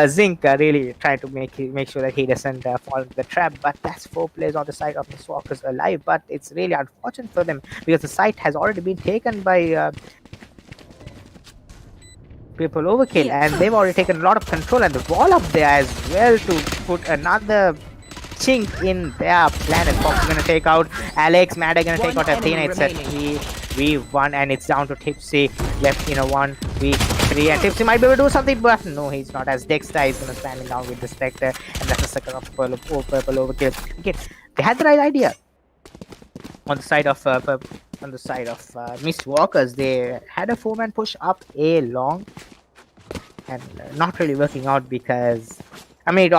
Zinc really trying to make sure that he doesn't fall into the trap. But that's 4 players on the side of Miss Walkers alive. But it's really unfortunate for them, because the site has already been taken by people Overkill, and they've already taken a lot of control, and the wall up there as well to put another chink in their planet. Fox is gonna take out Alex, Mad are gonna take out Athena. It's a 3v1, and it's down to Tipsy left in a 1v3, and Tipsy might be able to do something, but no, he's not, as Dexter is gonna stand him down with the Spectre, and that's a second of purple Overkill. Again, they had the right idea. On the side of Mist Walkers, they had a 4-man push up A long, and not really working out because I mean,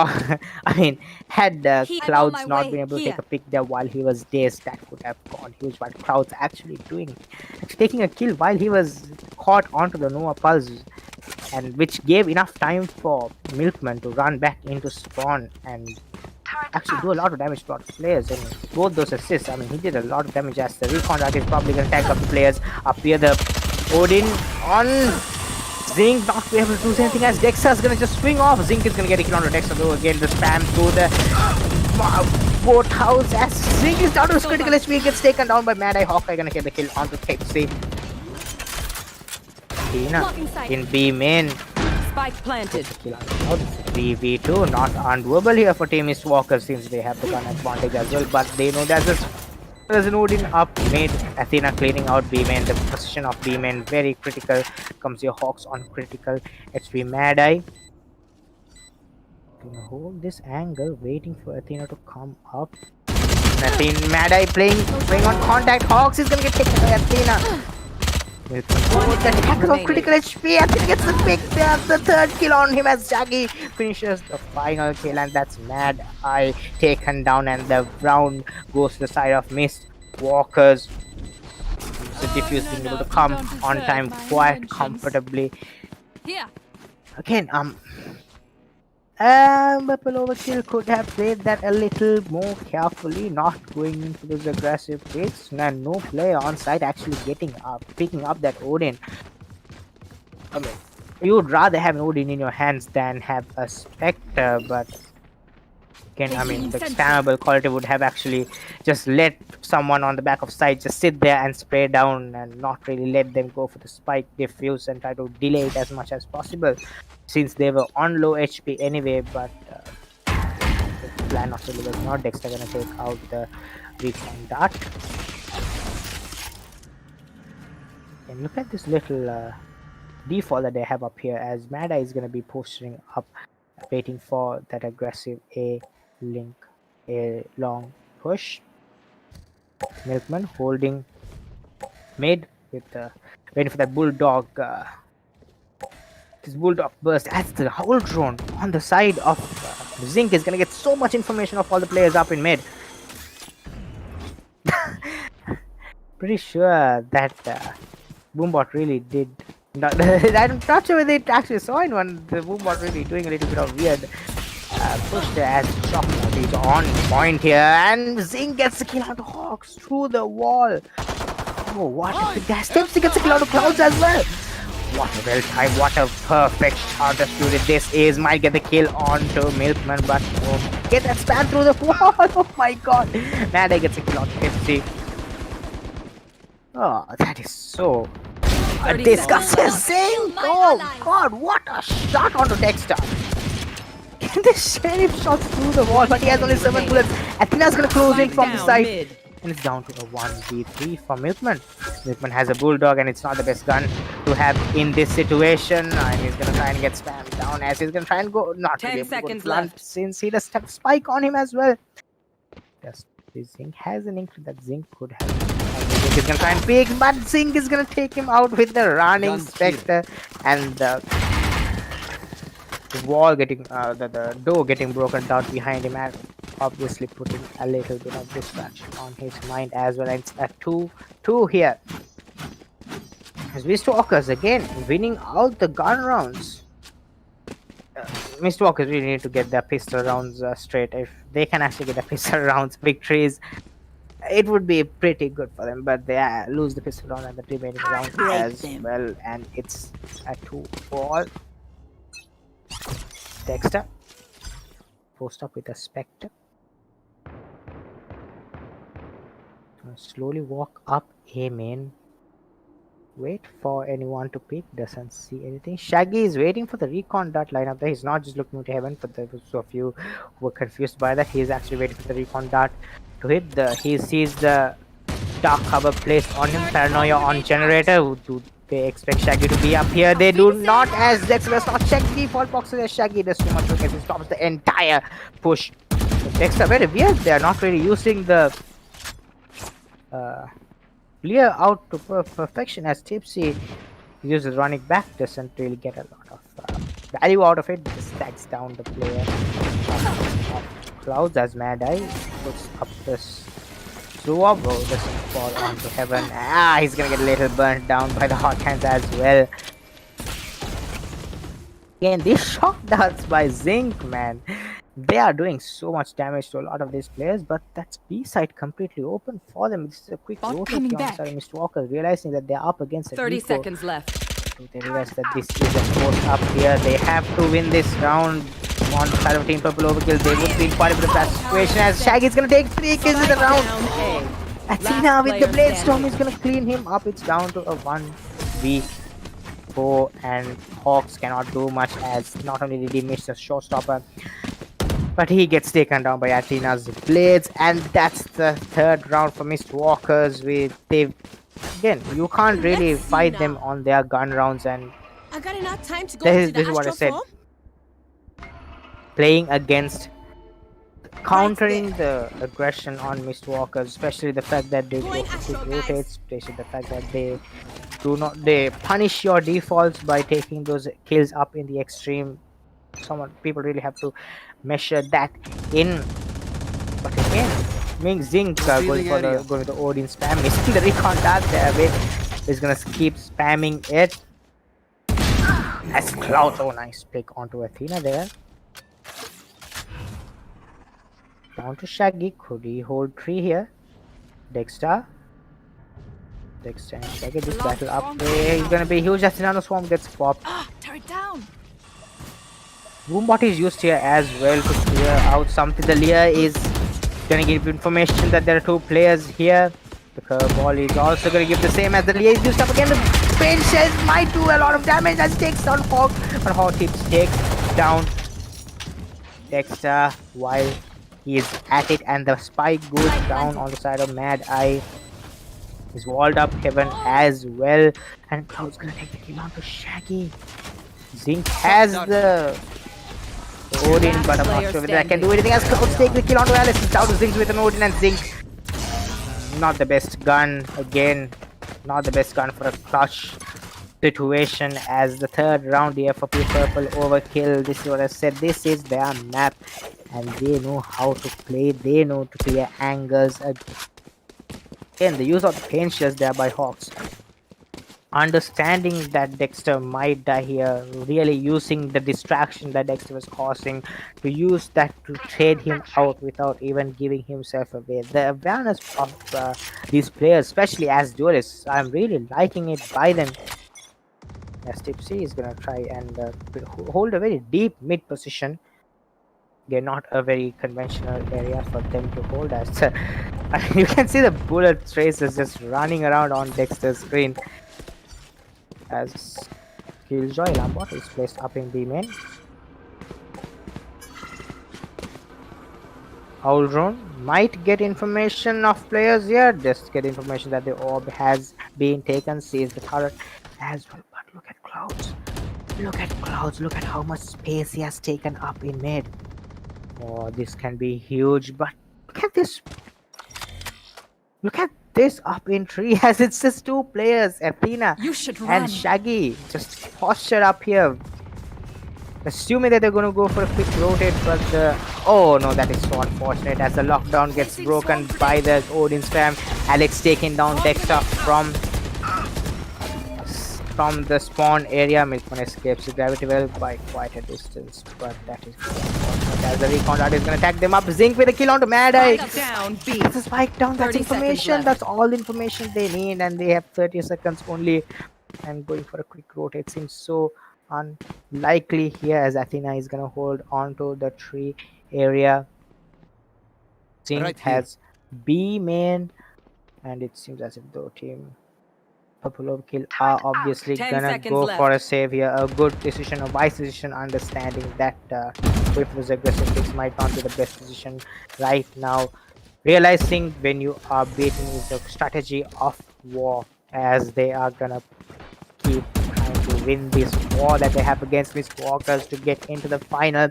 had Clouds not been able to take a pick there while he was dazed, that could have gone huge. But Clouds actually taking a kill while he was caught onto the Nova Pulse, and which gave enough time for Milkman to run back into spawn and actually do a lot of damage to our players. And both those assists, I mean, he did a lot of damage, as the recon that is probably going to tank up the players up here. The Odin on Zink, not be able to do anything, as Dexter's going to just swing off. Zink is going to get a kill on the Dexter, though. Again, the spam through the boathouse as Zink is down to his critical HP, gets taken down by Mad Eye. Hawkeye going to get the kill onto Tipsy. Tina in B main. Spike planted. 3v2, not undoable here for Team Mist Walker, since they have the gun advantage as well. But they know there's an Odin up mid. Athena cleaning out B main. The position of B main very critical. Comes your Hawks on critical HP. Mad Eye gonna hold this angle, waiting for Athena to come up. Mad Eye playing on contact. Hawks is gonna get taken by Athena. The attacker of critical HP, Athena gets the pick there. The 3rd kill on him as Shaggy finishes the final kill, and that's Mad Eye taken down, and the round goes to the side of Mist Walkers. So Diffuse being able to come on time quite comfortably. Again, Purple Overkill could have played that a little more carefully, not going into those aggressive picks, and no player on site actually picking up that Odin. I mean, you would rather have an Odin in your hands than have a Spectre, but again, I mean, the spammable quality would have actually just let someone on the back of site just sit there and spray down, and not really let them go for the spike diffuse and try to delay it as much as possible, since they were on low HP anyway. But the plan of the was not. Dexter gonna take out the recon dart. And look at this little default that they have up here, as Mad Eye is gonna be pushing up, waiting for that aggressive A long push. Milkman holding mid with waiting for that bulldog This bulldog burst as the whole drone on the side of Zinc is gonna get so much information of all the players up in mid. Pretty sure that Boombot really did not. I'm not sure whether it actually saw anyone. The Boombot really doing a little bit of weird push there as Shock is on point here, and Zing gets the kill out of Hawks through the wall. Oh, what a big dash! Tipsy gets a kill out of Clouds as well. What a well time! What a perfect shot disputed this is. Might get the kill onto Milkman, but get that spam through the wall. Oh my god! Nada gets a kill on Tipsy. Oh, that is so disgusting. Zing! Oh god, what a shot onto Dexter! The sheriff shots through the wall, but he has only 7 bullets. Athena's gonna close in from the side. And it's down to a 1v3 for Milkman. Milkman has a bulldog and it's not the best gun to have in this situation. And he's gonna try and get spammed down as he's gonna try and go. Not 10 really seconds blunt left. since he does have a spike on him as well. Yes, Zing has an inkling that Zing could have. He's gonna try and pick, but Zing is gonna take him out with the running Gun Spectre and the wall getting the door getting broken down behind him, and obviously putting a little bit of distraction on his mind as well. And it's a 2-2 here as Mistwalkers again winning out the gun rounds. Mistwalkers really need to get their pistol rounds straight. If they can actually get a pistol rounds victories, it would be pretty good for them, but they lose the pistol round and the remaining round as well, and it's a 2-4. Dexter post up with a Spectre. Slowly walk up A main. Wait for anyone to pick. Doesn't see anything. Shaggy is waiting for the recon dart lineup there. He's not just looking to heaven, but there was a few who were confused by that. He is actually waiting for the recon dart to hit. He sees the dark cover placed on him. Paranoia on generator. Do they expect Shaggy to be up here? They do not, as Dexter does not check default boxes as Shaggy does too much work as he stops the entire push. Dexter very weird. They are not really using the clear out to perfection as Tipsy uses running back, doesn't really get a lot of value out of it. Just stacks down the player of Clouds as Mad Eye puts up this swab. Oh, doesn't fall onto heaven. He's gonna get a little burnt down by the hot hands as well. Again, these shock darts by Zinc, man. They are doing so much damage to a lot of these players, but that's B side completely open for them. This is a quick Bot rotate coming here on back. the side of Mr. Walker, realizing that they're up against a 30 deco. seconds left. They realize that this is a force up here. They have to win this round on the side of Team Purple Overkill. They would be in quite a bit of that situation as Shaggy's gonna take 3 kills in the round. Down A. Athena with the player Blade Storm standing. is gonna clean him up. It's down to a 1v4 and Hawks cannot do much as not only did he miss the showstopper, but he gets taken down by Athena's blades, and that's the 3rd round for Mistwalkers. Again, you can't really Let's see fight now. them on their gun rounds, and I got enough time to go this to the is what I said. Astro Playing against countering the aggression on Mistwalkers, especially the fact that they go Going for quick Astro, guys. rotates, especially the fact that they punish your defaults by taking those kills up in the extreme. People really have to measure that in. But again, Ming Zing going with the Odin spam, missing the recon dart there. He's gonna keep spamming it. As Cloud, oh nice pick onto Athena there. Down to Shaggy, could he hold 3 here? Dexter and Shaggy, this battle up there. He's gonna be huge. Athena Swarm gets popped. Turret down. Boombot is used here as well to clear out something. The Lear is gonna give information that there are 2 players here. The curveball is also gonna give the same as the Lear is used up again. The pain shells might do a lot of damage as it takes down Hawk, but Hawk takes down Dexter while he is at it, and the spike goes down on the side of Mad Eye. He's walled up heaven as well, and Cloud's gonna take the kill on to Shaggy. Zinc has the Odin, but I'm not sure whether I can do anything as Clouds take the kill onto Alice. It's down to Zinc with an Odin, and Zinc, not the best gun again, not the best gun for a clutch situation as the third round here for Purple Overkill. This is what I said. This is their map, and they know how to play. They know to clear angles. Again, the use of the paint shells there by Hawks. Understanding that Dexter might die here, really using the distraction that Dexter was causing to use that to trade him out without even giving himself away. The awareness of these players, especially as duelists, I'm really liking it by them. As Tipsy is gonna try and hold a very deep mid position. They're not a very conventional area for them to hold as. You can see the bullet traces just running around on Dexter's screen as Killjoy Lambot is placed up in B main. Ouldrone might get information of players here. Just get information that the orb has been taken. Sees the turret as well. But look at Clouds. Look at Clouds. Look at how much space he has taken up in mid. Oh, this can be huge. But look at this. Look at this up in tree as it's just two players, Athena You should run. and Shaggy. Just posture up here. Assuming that they're going to go for a quick rotate, but oh no, that is so unfortunate as the lockdown gets broken by the Odin spam. Alex taking down Dexter from the spawn area. Milkman escapes the gravity well by quite a distance, but that is unfortunate as the recon dart is going to attack them up. Zinc with a kill onto Mad Eye. Spike down B. That's a spike down. That's 30 seconds information. left. That's all the information they need, and they have 30 seconds only. And going for a quick rotate seems so unlikely here as Athena is gonna hold on to the tree area. Zinc Right here. has B main, and it seems as if the team Purple Overkill are obviously 10 gonna seconds go for a left. save here. A good decision, a wise decision, understanding that with those aggressive picks might not be the best decision right now. Realizing when you are beating is the strategy of war, as they are gonna keep trying to win this war that they have against Mistwalkers to get into the final,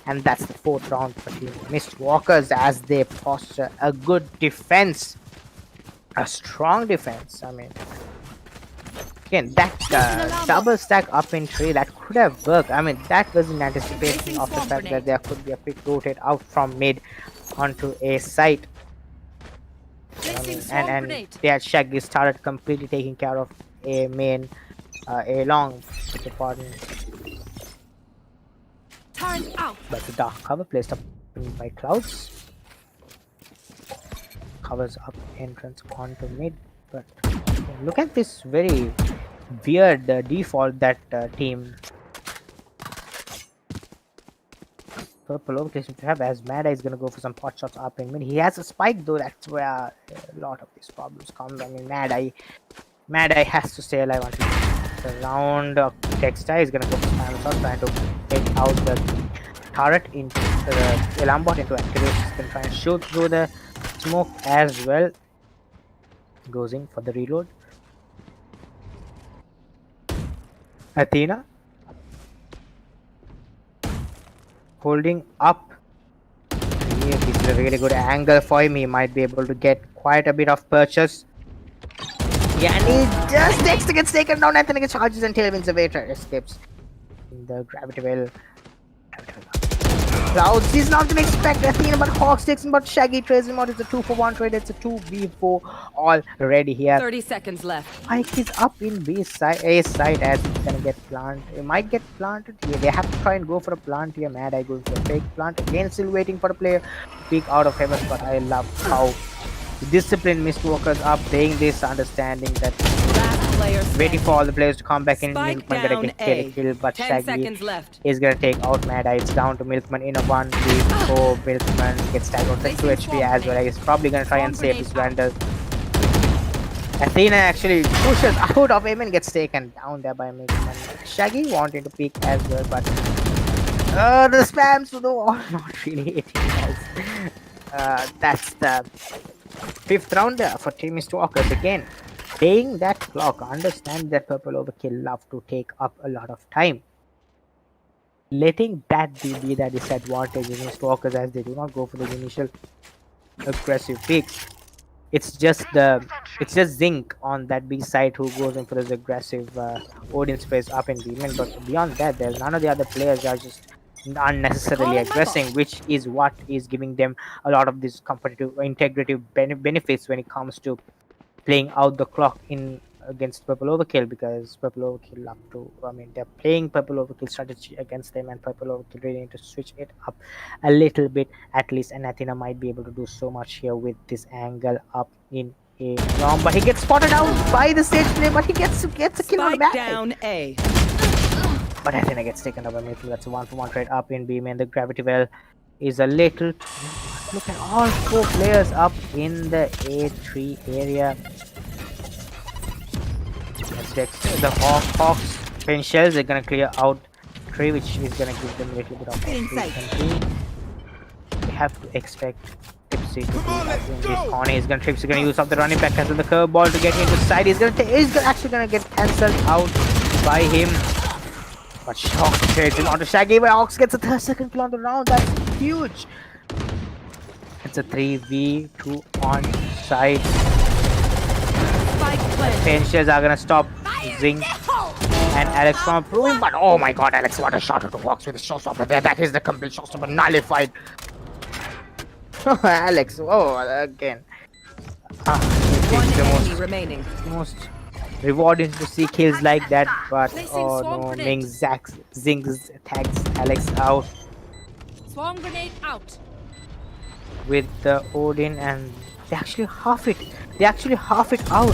and that's the fourth round for Team Mistwalkers as they posture a good defense, a strong defense. I mean, again, that double stack up in tree that could have worked. I mean, that was in anticipation of the fact that there could be a quick rotate out from mid onto a site. Placing swarm And grenade. their Shaggy started completely taking care of a main, a long pardon, Turn out. but the dark cover placed up by Clouds covers up entrance onto mid. But look at this very weird default that team Purple Overkill seems to have, as Mad Eye is gonna go for some pot shots up in mid. He has a spike though, that's where a lot of these problems come. I mean, Mad Eye has to stay alive until the round. Dexter is gonna go for spam shot, trying to take out the turret into the Lambot into activation. He's gonna try and shoot through the smoke as well. Goes in for the reload. Athena holding up. Here, this is a really good angle for him. He might be able to get quite a bit of purchase. Yeah, and he just Dexter gets taken down. Anthony gets charges and tailwinds away. Escapes in the gravity well. Clouds, he's not gonna expect Athena, but Hawks takes him, but Shaggy trades him out. It's a 2-for-1 trade. It's a 2v4 already here. 30 seconds left. Mike is up in B side, A side as he's gonna get planted. It might get planted here. They have to try and go for a plant here. Mad Eye going for a fake plant. Again, still waiting for a player to peek out of heaven, but I love how disciplined Mistwalkers are playing this, understanding that Last player waiting for all the players to come back in. Spike Milkman gonna down get a A. kill, but 10 Shaggy seconds left. is gonna take out Mad Eye. It's down to Milkman in a 1v4. Milkman gets tagged out with 2 HP as well. He's probably gonna try and save his Vandal. Athena actually pushes out of him and gets taken down there by Milkman. Shaggy wanting to peek as well, but the spams though are not really hitting us. That's the fifth round for Team Mistwalkers again. Playing that clock, understand that Purple Overkill love to take up a lot of time. Letting that be the disadvantage in Mistwalkers as they do not go for the initial aggressive picks. It's just Zinc on that B side who goes in for this aggressive Odin space up in B main. But beyond that, there's none of the other players are just unnecessarily Recalling my aggressing, bot. which is what is giving them a lot of this competitive integrative benefits when it comes to playing out the clock in against Purple Overkill, because Purple Overkill up to they're playing Purple Overkill strategy against them, and Purple Overkill really need to switch it up a little bit at least, and Athena might be able to do so much here with this angle up in a norm, but he gets spotted out by the stage play, but he gets a kill on the Spike back. down A. But Athena gets taken over midfield. That's a 1-for-1 trade up in B main. The gravity well is a little. Look at all four players up in the A3 area. That's Dexter. The Hawks pin shells. They're gonna clear out 3, which is gonna give them a little bit of Inside. We have to expect Tipsy to be up in this corner. Tipsy gonna use up the running back as the curve ball to get into side. He's actually gonna get cancelled out by him. But Hawks trades him onto Shaggy, where Hawks gets a second kill on the round. That's huge. It's a 3v2 on side. Spike planted. Pinches are gonna stop Zing and Alex from improving, but oh my god, Alex, what a shot into Hawks with the showstopper there. That is the complete showstopper nullified. Alex, oh, again. One It's the enemy remaining. most rewarding to see kills like that, but Placing oh swarm no, grenade. Ming Zing tags Alex out Swarm grenade out. with the Odin, and they actually half it. They actually half it out.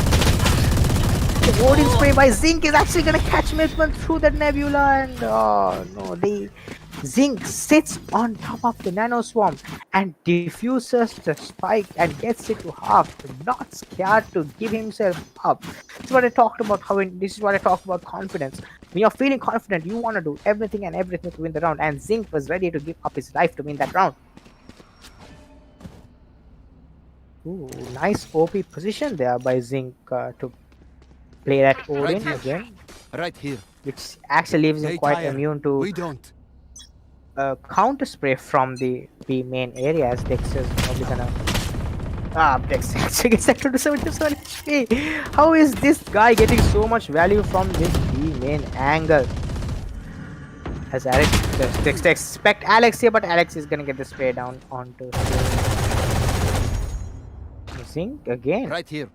The Odin spray by Zinc is actually gonna catch Milkman through the nebula, and oh no, the Zinc sits on top of the nano swarm and diffuses the spike and gets it to half, not scared to give himself up. This is what I talked about. This is what I talked about confidence. When you're feeling confident, you want to do everything and everything to win the round, and Zinc was ready to give up his life to win that round. Ooh, nice OP position there by Zinc to play that Odin here. again, Right here. which actually leaves him They quite tire. immune to We don't. counter spray from the B main area, as Dexter's probably gonna. Dexter actually gets sector to 77 HP. How is this guy getting so much value from this B main angle? As Dexter expect Alex here, but Alex is gonna get the spray down onto Zinc again. Right here.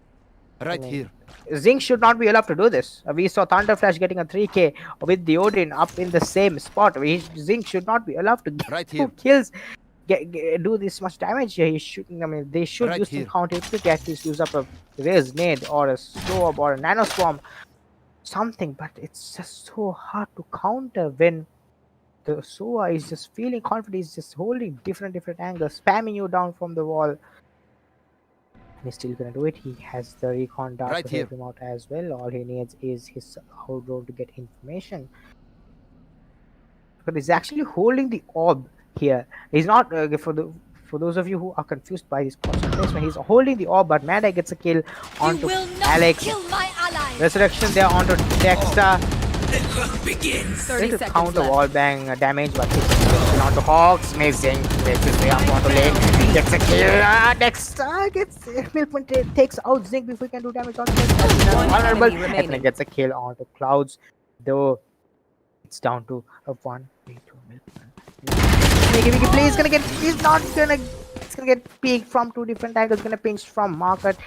Right here. Zinc should not be allowed to do this. We saw Thunder Flash getting a 3k with the Odin up in the same spot. Zinc should not be allowed to get Right 2 here. kills, do this much damage here. They should Right use here. some counter quick, at least use up a raise nade or a slow up or a nano swarm, something. But it's just so hard to counter when the Soa is just feeling confident. He's just holding different angles, spamming you down from the wall. He's still gonna do it. He has the recon dart Right to help here. him out as well. All he needs is his outdoor to get information. But he's actually holding the orb here. He's not for those of you who are confused by his placement. He's holding the orb, but Manda gets a kill You onto will not Alex. kill my ally. Resurrection there onto Dexter. 30 To seconds counter left. wall bang damage, but he's onto Hawks. Amazing. Makes his way up onto lane. Gets a kill. Dexter gets Milkman takes out Zinc before he can do damage on Dexter. One Vulnerable. enemy remaining. Ethnic gets a kill onto Clouds. Though it's down to a 1v2 Milkman. Mickey play is gonna get. He's not gonna. It's gonna get peeked from 2 different angles. Gonna pinch from market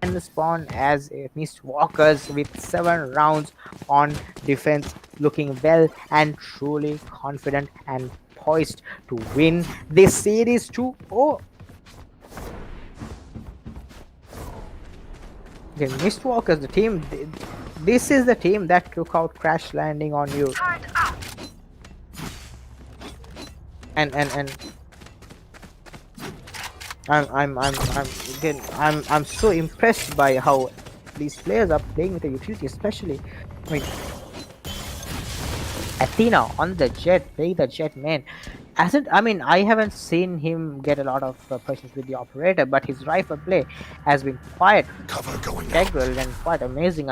and the spawn as it missed Walkers with 7 rounds on defense, looking well and truly confident and poised to win this series 2-0. Okay, Mistwalkers, the team. This is the team that took out Crash Landing on you. And I'm so impressed by how these players are playing with the utility, especially Athena on the jet, playing the jet man. I haven't seen him get a lot of patience with the operator, but his rifle play has been quite integral and quite amazing.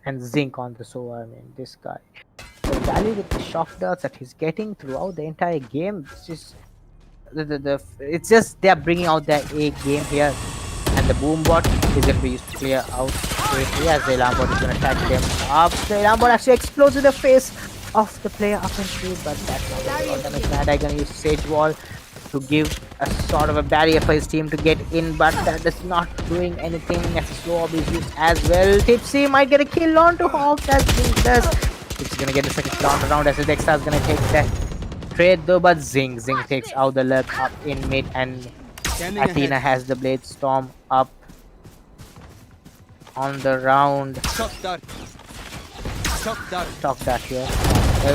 And Zinc on the Sova. This guy. The value with the shock darts that he's getting throughout the entire game, it's just they're bringing out their A game here, and the boom bot is going to be used to clear out safely as the alarm bot is going to attack them up. The alarm bot actually explodes in the face of the player up and through, but that's not going to work. Damage. Mad Eye going to use Sage Wall to give a sort of a barrier for his team to get in, but that is not doing anything as slow orb is used as well. Tipsy might get a kill onto Hawks as Zing does. Tipsy's gonna get the second kill on the round as his Dexter is gonna take that trade though, but Zing takes out the lurk up in mid, and Scanning Athena ahead. has the Blade Storm up on the round. Shock dart. Shock dart. Shock dart here.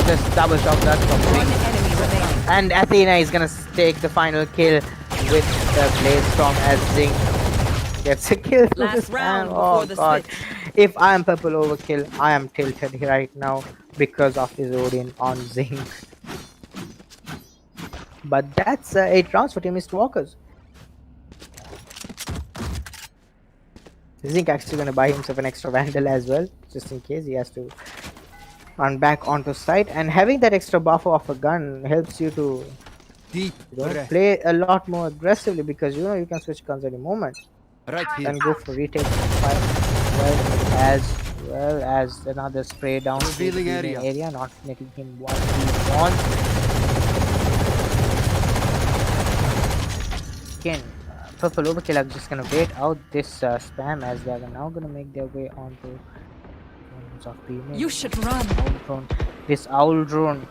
Just double shock dart from One Zing. enemy remaining. And Athena is gonna take the final kill with the Blade Storm as Zing gets a kill. through Last this round man. before Oh the god. switch. If I am Purple Overkill, I am tilted right now because of his Odin on Zing. But that's 8 rounds for Team Mist Walkers. Zink actually gonna buy himself an extra Vandal as well, just in case he has to run back onto site. And having that extra buffer of a gun helps you to Deep breath. play a lot more aggressively, because you can switch guns any moment Right here. and go for retake fire, well as another spray down to the Revealing Demon area. not letting him what he wants. Again, Purple Overkill are just gonna wait out this spam as they are now gonna make their way onto drones of Demon. You should run. Owl drone. This owl drone.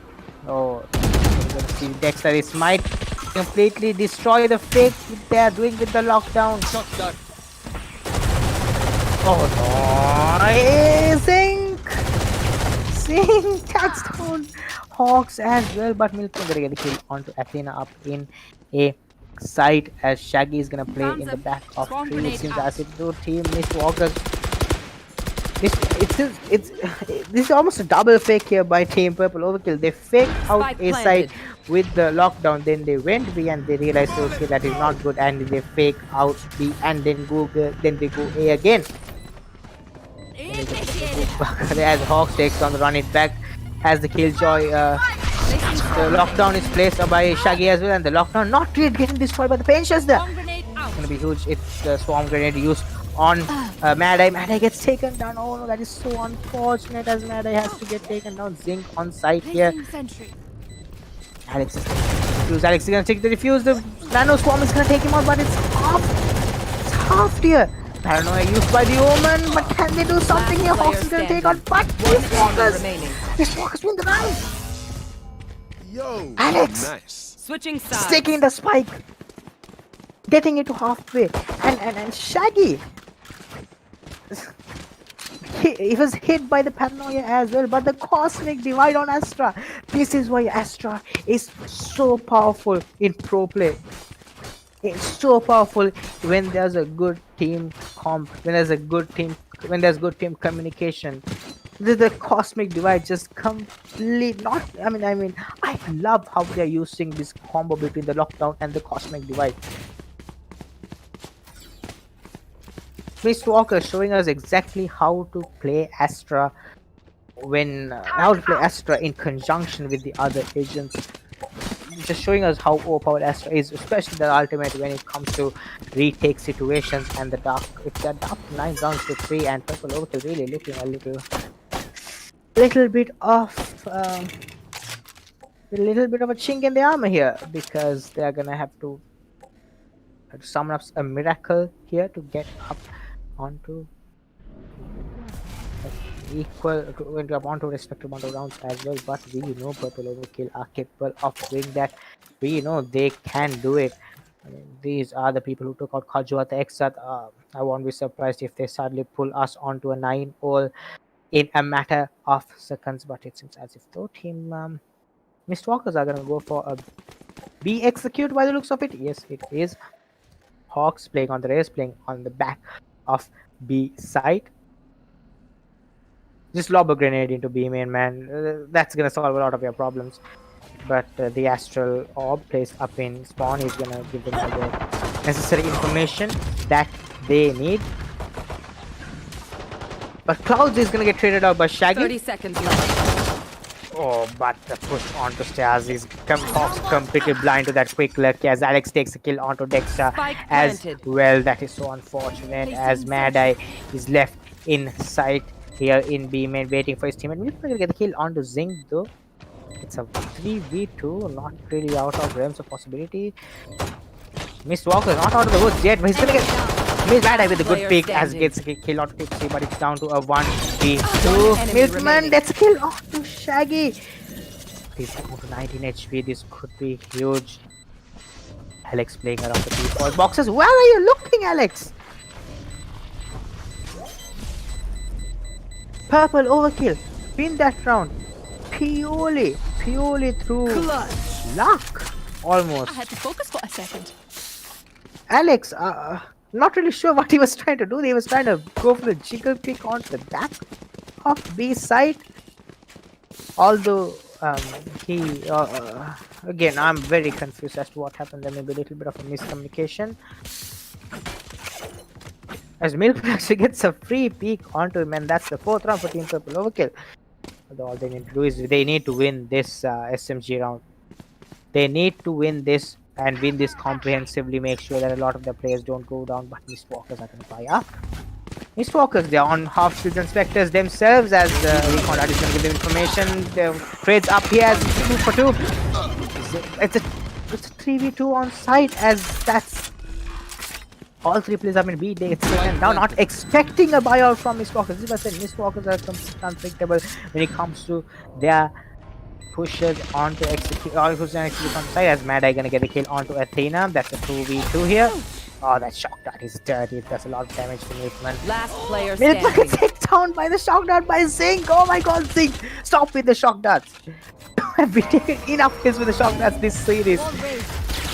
Oh, we're gonna see Dexter. This might completely destroy the fake they are doing with the lockdown. Shock dart. Oh no! Zink! Touchdown! Hawks as well, but Milton gonna get the kill onto Athena up in a site as Shaggy is gonna play Found in the them. back of Swarm 3. It grenade seems out. as if the team Mist Walkers. This is almost a double fake here by Team Purple Overkill. They faked out Spike a planted. site with the lockdown, then they went B and they realized okay that is not good, and they fake out B and then they go A again. Initiated. As Hawks takes on the run it back as the Killjoy the lockdown is placed by Shaggy as well, and the lockdown not really getting destroyed by the pain shells there. Bomb grenade out. It's gonna be huge. It's the swarm grenade used on Mad Eye. Mad Eye gets taken down. Oh no, that is so unfortunate as Mad Eye has to get taken down. Zink on site here. Placing sentry. Alex is defuse. Alex is gonna take the defuse. The nano swarm is gonna take him out, but it's half. It's half here. Paranoia used by the Omen, but can they do something here? Last Hawks is player gonna take on, but One these enemy walkers. remaining. These walkers win the round. Yo. Alex! Nice. Switching sides. Sticking the spike, getting it to halfway, and Shaggy. He was hit by the paranoia as well, but the cosmic divide on Astra. This is why Astra is so powerful in pro play. It's so powerful when there's a good team comp, when there's good team communication. The cosmic divide just complete not. I mean, I love how they're using this combo between the lockdown and the cosmic divide. Mist Walker showing us exactly how to play Astra how to play Astra in conjunction with the other agents. Just showing us how overpowered Astra is, especially the ultimate when it comes to retake situations and the dark. It's a dark 9 rounds to 3, and Purple Overkill really looking a little bit of a chink in the armor here, because they are gonna have to summon up a miracle here to get up onto onto a respective amount of rounds as well. But we know Purple Overkill are capable of doing that. We know they can do it. I mean, these are the people who took out Kaju at the Exat. I won't be surprised if they suddenly pull us onto a 9-all in a matter of seconds. But it seems as if though Team Mist Walkers are gonna go for a B execute by the looks of it. Yes, it is. Hawks playing on the race, playing on the back of B side. Just lob a grenade into B main, man. That's gonna solve a lot of your problems. But the astral orb placed up in spawn is gonna give them all the necessary information that they need. But Clouds is gonna get traded out by Shaggy. 30 seconds left. Oh, but the push onto stairs is completely blind to that quick look as Alex takes a kill onto Dexter Spike as planted. well. That is so unfortunate as Mad Eye is left in sight here in B main waiting for his teammate. We're going to get the kill onto Zing though. It's a 3v2, not really out of realms of possibility. Missed Walker not out of the woods yet, but he's going to get Miss Mad Eye with a good Player pick as standing. gets a kill onto Tipsy, but it's down to a 1v2. enemy Milkman, remaining. that's a kill onto Shaggy. He's down to 19 HP. This could be huge. Alex playing around the default boxes. Where are you looking, Alex? Purple overkill. Win that round. Purely through luck. Almost. I had to focus for a second. Alex, not really sure what he was trying to do. He was trying to go for the jiggle pick onto the back of B side. Although he again, I'm very confused as to what happened. There may be a little bit of a miscommunication. As Milk actually gets a free peek onto him, and that's the 4th round for Team Purple Overkill. Although all they need to do is they need to win this SMG round. They need to win this and win this comprehensively. Make sure that a lot of the players don't go down, but Mistwalkers are going to fly up. Mistwalkers, they're on half shields and specters themselves as Recon Dad is going to give them information. The trades up here as 2 for 2. It's a 3v2 on site as that's all 3 players have been beat. They get taken down, not expecting a buyout from Mistwalkers. This is what I said, Mistwalkers are completely unpredictable when it comes to their pushes onto execute on site as Mad Eye gonna get the kill onto Athena. That's a 2v2 here. Oh, that shock dart is dirty. It does a lot of damage to Milkman. Last player Milkman standing. gets taken down by the shock dart by Zing. Oh my god, Zing! Stop with the shock darts. I've been taking enough kills with the shock darts this series.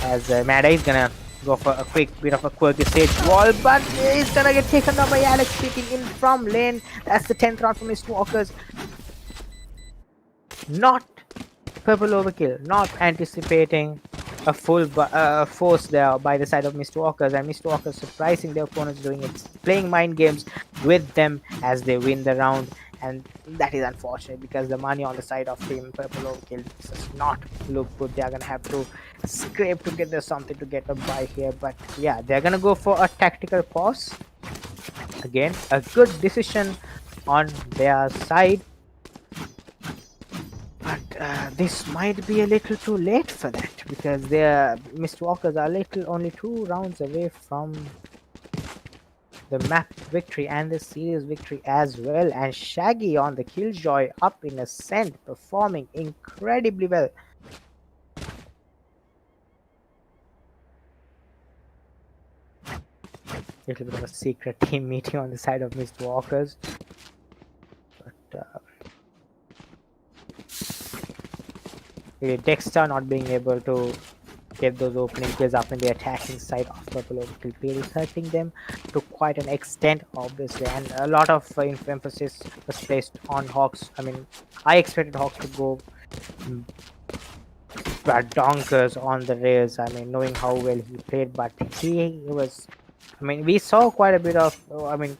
As Mad Eye is gonna go for a quick bit of a quirky stage wall, but he's gonna get taken down by Alex peeking in from lane. That's the 10th round for Mistwalkers. Not Purple Overkill, not anticipating a full force there by the side of Mistwalkers, and Mistwalkers surprising their opponents, doing it, playing mind games with them as they win the round, and that is unfortunate because the money on the side of Team Purple Overkill does not look good. They are gonna have to scrape together something to get a buy here, but yeah, they're gonna go for a tactical pause. Again, a good decision on their side. But this might be a little too late for that because their Mistwalkers are only 2 rounds away from the map victory and the series victory as well. And Shaggy on the Killjoy up in Ascent, performing incredibly well. Little bit of a secret team meeting on the side of Mistwalkers, but Dexter not being able to get those opening kills up in the attacking side of Purple Overkill really hurting them to quite an extent, obviously, and a lot of emphasis was placed on Hawks. I mean, I expected Hawks to go donkers on the rails. I mean, knowing how well he played, but he was. I mean, we saw quite a bit of.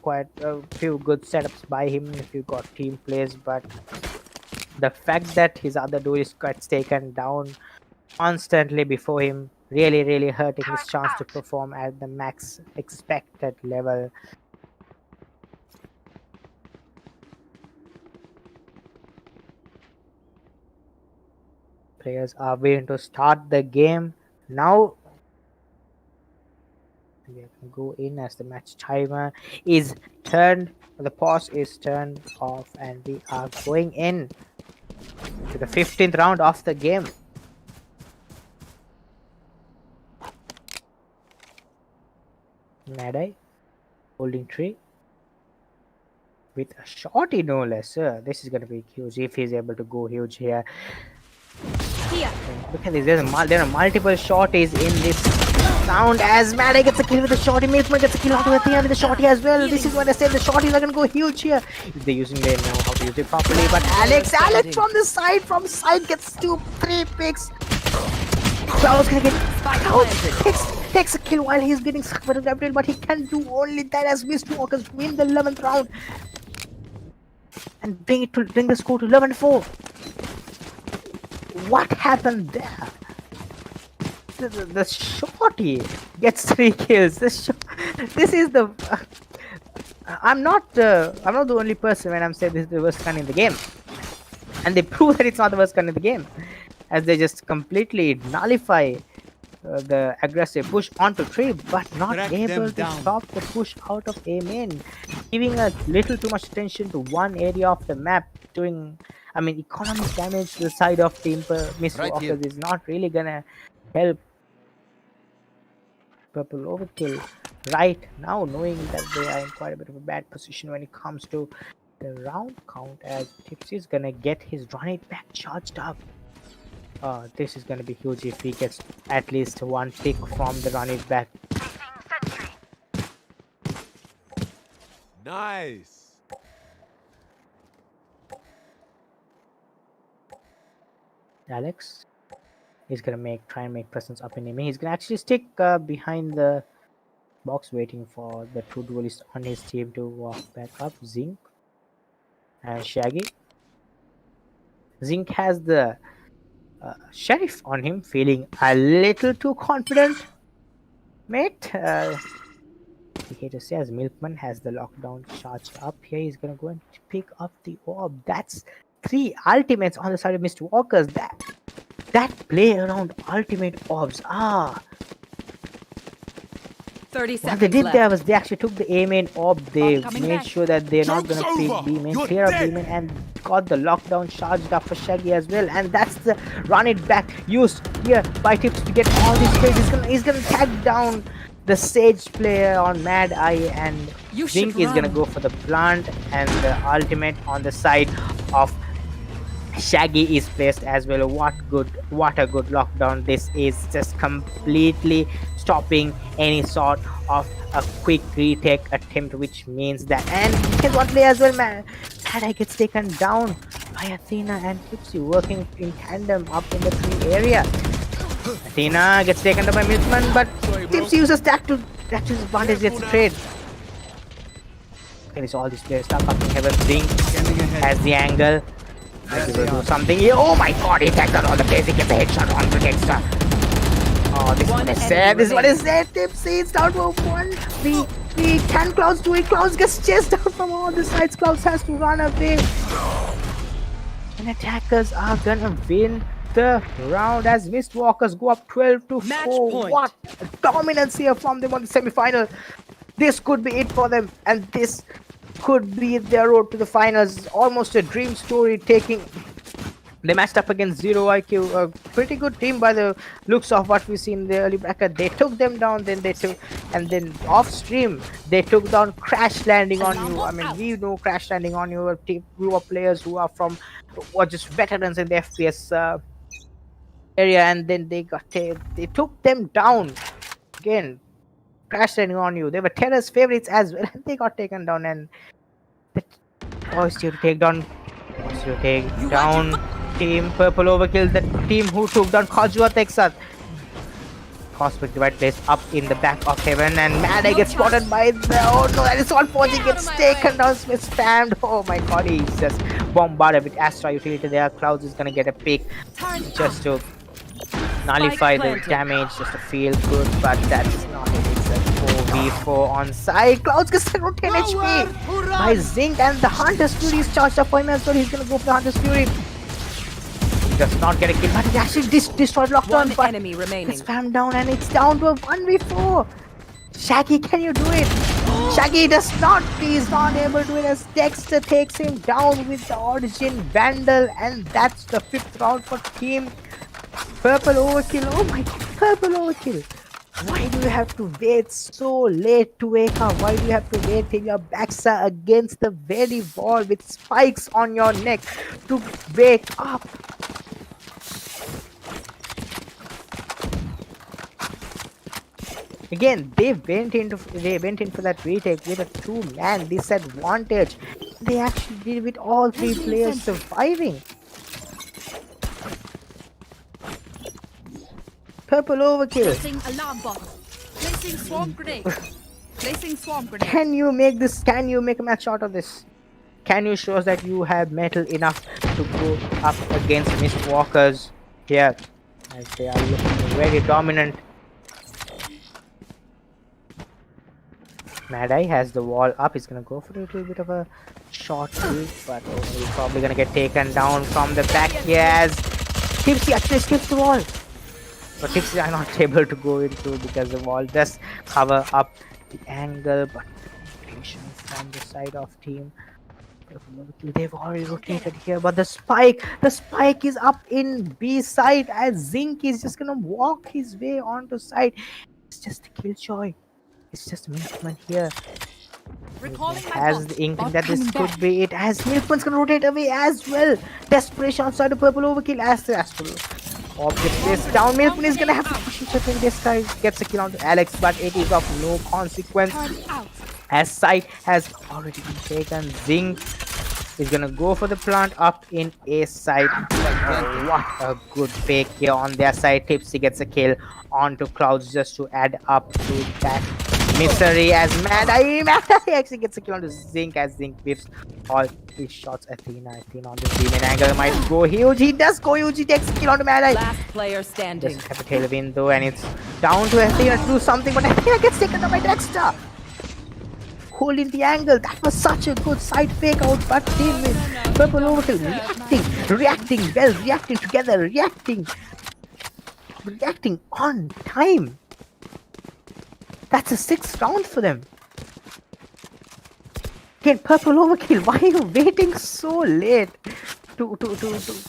Quite a few good setups by him if you got team plays, but the fact that his other dude gets taken down constantly before him really hurting his chance to perform at the max expected level. Players are waiting to start the game now. We are going to go in as the match timer is turned, the pause is turned off, and we are going in to the 15th round of the game. Mad Eye holding tree with a shorty, no less. This is going to be huge if he's able to go huge here. Here. Look at this. There are multiple shorties in this round as Mad Eye gets a kill with the shorty. Milkman gets a kill out of the with the shorty as well. This is what I said. The shorties are going to go huge here if they know how to use it properly. But Alex from the side, gets 2-3 picks. Cloud's gonna get takes a kill while he's getting stuck by the grapple, but he can do only that as Mistwalkers win the 11th round and bring the score to 11-4. What happened there? The shorty gets 3 kills. This is the. I'm not the only person when I'm saying this is the worst gun in the game, and they prove that it's not the worst gun in the game, as they just completely nullify the aggressive push onto tree, but not Track able them to down. stop the push out of A main, giving a little too much attention to one area of the map. Doing, I mean, economic damage to the side of team Miss Right Walkers here. is not really gonna help Purple Overkill right now, knowing that they are in quite a bit of a bad position when it comes to the round count, as Tipsy is gonna get his run it back charged up. This is gonna be huge if he gets at least one pick from the run it back. Nice. Alex is gonna try and make presence up in him. He's gonna actually stick behind the box, waiting for the two duelists on his team to walk back up. Zinc and Shaggy. Zinc has the sheriff on him, feeling a little too confident, mate. I hate to say, as Milkman has the lockdown charged up here, he's gonna go and pick up the orb. That's 3 ultimates on the side of Mr. Walker's. That play around ultimate orbs. 30 What seconds they did left. there was they actually took the A main orb. They coming made back. sure that they're not Joke's gonna pick over. B main, You're clear up B dead. main, and got the lockdown charged up for Shaggy as well. And that's the run it back used here by Tips to get all these plays. He's gonna tag down the Sage player on Mad Eye, and You Zink should is gonna run. go for the plant, and the ultimate on the side of Shaggy is placed as well. What a good lockdown this is, just completely stopping any sort of a quick retake attempt, which means that, and here's one play as well, man. Tada gets taken down by Athena and Tipsy working in tandem up in the tree area. Athena gets taken down by Milkman, but Tipsy uses that to his advantage, gets a trade. There is all these players stuck up in heaven. Zink Scanning ahead. has the angle. Maybe we'll do something here. Oh my god, he tagged on all the plays. He gets a headshot on the Dexter. Oh, this is One what I enemy said. This is what I remaining. said. Tipsy, it's down to 1v3. Can Clouds do it? Clouds gets chased out from all the sides. Clouds has to run away. And attackers are gonna win the round as Mistwalkers go up 12 to Match 4. point. What a dominance here from them on the semi-final. This could be it for them, and this could be their road to the finals. Almost a dream story. They matched up against Zero IQ, a pretty good team by the looks of what we see in the early bracket. They took them down, then off stream they took down Crash Landing on You. I mean, we know Crash Landing on You, a group of players who are just veterans in the FPS area, and then they took them down again. Crash Landing on You, they were Terra's favorites as well, and they got taken down. And the to take down Team Purple Overkill, the team who took down Kajua Texas. Cosmic Divide plays up in the back of heaven, and Mad Eye gets spotted by the. Oh no, that is all Forging gets taken down, spammed. Oh my god, he's just bombarded with Astra utility there. Clouds is gonna get a pick just to nullify the planted. damage, just to feel good, but that's not it. It's a 4v4 on side. Clouds gets 10 HP by Zinc, and the Hunter's Fury is charged up for him as well. He's gonna go for the Hunter's Fury. He does not get a kill, but he actually destroyed lockdown. One But enemy remaining. it's spammed down, and it's down to a 1v4. Shaggy, can you do it? Shaggy does not. He is not able to do it as Dexter takes him down with the Origin Vandal, and that's the 5th round for Team Purple Overkill. Oh my god, Purple Overkill. Why do you have to wait so late to wake up? Why do you have to wait till your backs are against the very wall with spikes on your neck to wake up? Again, they went in for that retake with a 2-man disadvantage. They actually did with all 3 players surviving. Purple Overkill. Placing alarm bomb. Placing swarm grenade. Placing swarm grenade. Can you make this? Can you make a match out of this? Can you show us that you have metal enough to go up against Mistwalkers? here, as they are looking very dominant. Mad Eye has the wall up. He's gonna go for a little bit of a short peek, but he's probably gonna get taken down from the back. Yes, Tipsy actually skips the wall, but Tipsy are not able to go into because the wall does cover up the angle. But patience from the side of team. They've already rotated here, but the spike is up in B side as Zinc is just gonna walk his way onto side. It's just a killjoy. It's just Milkman here. Recalling my Has box. the inkling Bot that this coming could back. be it, as Milkman's gonna rotate away as well. Desperation outside the purple overkill as the Astral object is down. Milkman is gonna have to push himself in. This guy gets a kill onto Alex, but it is of no consequence Turn out. as site has already been taken. Zinc is gonna go for the plant up in A side. What a good fake here on their side. Tipsy gets a kill onto Clouds just to add up to that misery as Mad Eye actually gets a kill onto Zinc as Zinc whips all his shots. Athena on the demon angle might go huge. He does go huge. He takes a kill onto Mad Eye. Last player standing. Doesn't have a tailwind though, and it's down to Athena to do something, but Athena gets taken down by Dexter. Holding the angle. That was such a good side fake out, but team with Purple Overkill reacting well, reacting together, reacting on time. That's a 6th round for them. Again, Purple Overkill, why are you waiting so late to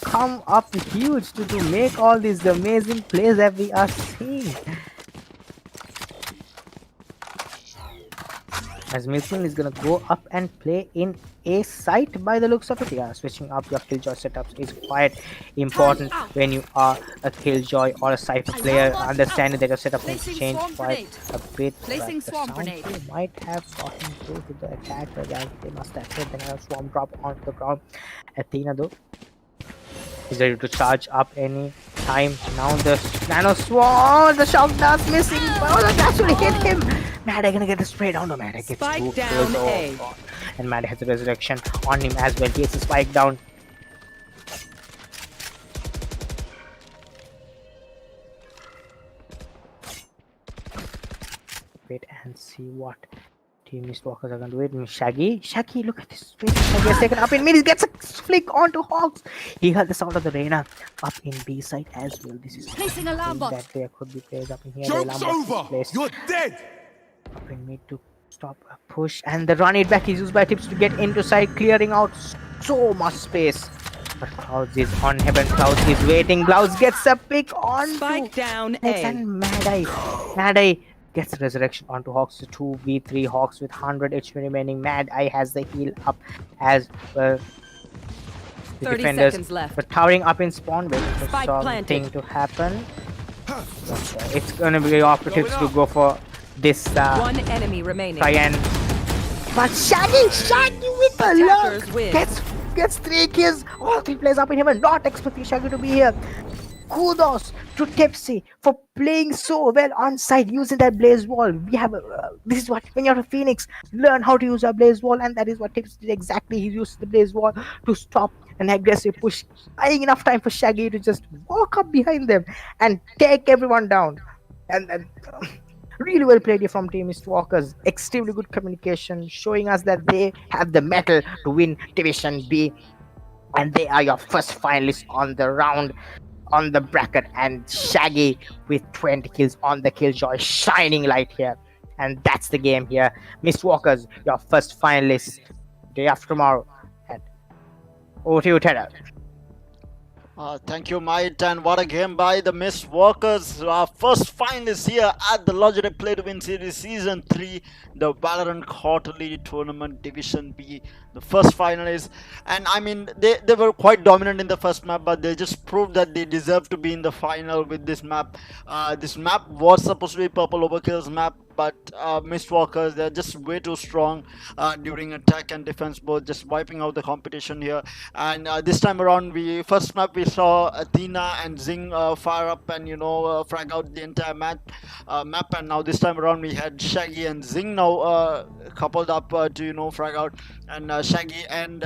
come up huge, to make all these amazing plays that we are seeing? As Milkman is gonna go up and play in A site by the looks of it. Yeah, switching up your killjoy setups is quite important when you are a killjoy or a cypher player. Understanding that your setup needs to change quite a bit. Placing The swarm sound grenade. kill might have gotten through to the attacker. Guys, they must have hit the swarm drop onto the ground. Athena though is ready to charge up any time. Now the nano swarm, the shock dart missing. Oh, that actually hit him. Mad Eye gonna get the spray down. No, Mad Eye gets Spike two down kills. Oh, A. God. And Mad Eye has a resurrection on him as well. He gets a spike down. Wait and see what Team Mistwalkers are gonna do it. Shaggy, look at this. Shaggy has taken up in mid. He gets a flick onto Hawks. He heard the sound of the Reina up in B side as well. This is Placing alarm bot. that there could be players up in here. Joke's over! You're dead! Up in mid to stop a push, and the run it back is used by Tips to get into side, clearing out so much space. But Clouds is on heaven. Clouds is waiting. Clouds gets a pick on Spike down Next, A. and Mad Eye gets a resurrection onto Hawks. 2v3 Hawks with 100 HP remaining. Mad Eye has the heal up as well. The 30 defenders seconds left. were towering up in spawn, waiting for Spike something planted. to happen. It's gonna be operatives to go for this One enemy remaining. try and. But Shaggy with the Attackers luck win. gets 3 kills. All 3 players up in heaven. Not expecting Shaggy to be here. Kudos to Tipsy for playing so well on side using that blaze wall. We have this is what, when you're a Phoenix, learn how to use a blaze wall, and that is what Tipsy did exactly. He used the blaze wall to stop an aggressive push, buying enough time for Shaggy to just walk up behind them and take everyone down. And really well played here from Team Mistwalkers. Extremely good communication, showing us that they have the metal to win Division B, and they are your first finalists on the round, on the bracket. And Shaggy with 20 kills on the Killjoy, shining light here. And that's the game here. Mistwalkers, your first finalists day after tomorrow. And over to you, Ted. Thank you, Might, and what a game by the Mistwalkers. First finalists here at the Logitech Play to Win Series Season 3, the Valorant Quarterly Tournament Division B. The first finalists, and I mean, they were quite dominant in the first map, but they just proved that they deserve to be in the final with this map. This map was supposed to be Purple Overkill's map. but Mistwalkers, they're just way too strong during attack and defense both, just wiping out the competition here. And this time around, we first map we saw Athena and Zing fire up and frag out the entire map, and now this time around we had Shaggy and Zing now coupled up to frag out, and Shaggy and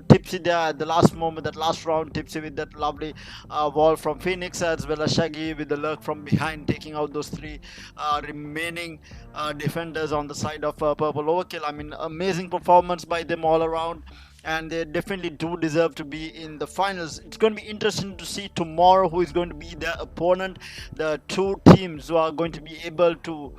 Tipsy there at the last moment, that last round. Tipsy with that lovely wall from Phoenix, as well as Shaggy with the lurk from behind, taking out those three remaining defenders on the side of Purple Overkill. I mean, amazing performance by them all around, and they definitely do deserve to be in the finals. It's going to be interesting to see tomorrow who is going to be their opponent. The two teams who are going to be able to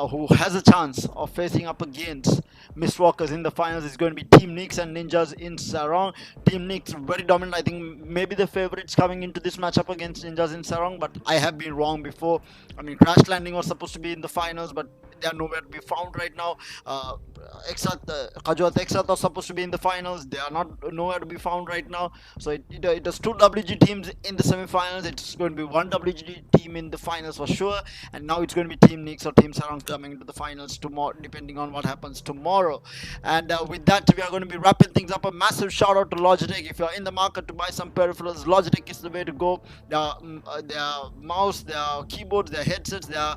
who has a chance of facing up against Mistwalkers in the finals is going to be Team Nix and Ninjas in Sarong. Team Nix very dominant. I think maybe the favorites coming into this matchup against Ninjas in Sarong, but I have been wrong before. I mean, Crash Landing was supposed to be in the finals, but they are nowhere to be found right now. Kajuat Exat was supposed to be in the finals. They are not nowhere to be found right now. So it was two WG teams in the semi-finals. It's going to be one WG team in the finals for sure. And now it's going to be Team Nix or Team Sarong coming into the finals tomorrow, depending on what happens tomorrow. And with that, we are going to be wrapping things up. A massive shout out to Logitech. If you are in the market to buy some peripherals, Logitech is the way to go. Their mouse, their keyboards, their headsets, their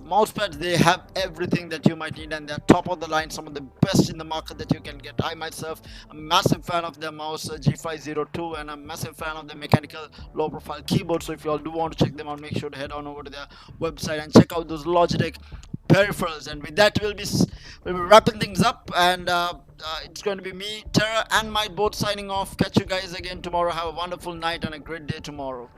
mouse pads, they have everything that you might need, and they're top of the line, some of the best in the market that you can get. I myself am a massive fan of their mouse G502, and I'm a massive fan of the mechanical low profile keyboard. So if you all do want to check them out, make sure to head on over to their website and check out those Logitech peripherals. And with that, we'll be wrapping things up, and it's going to be me, Terra and Might both signing off. Catch you guys again tomorrow. Have a wonderful night and a great day tomorrow.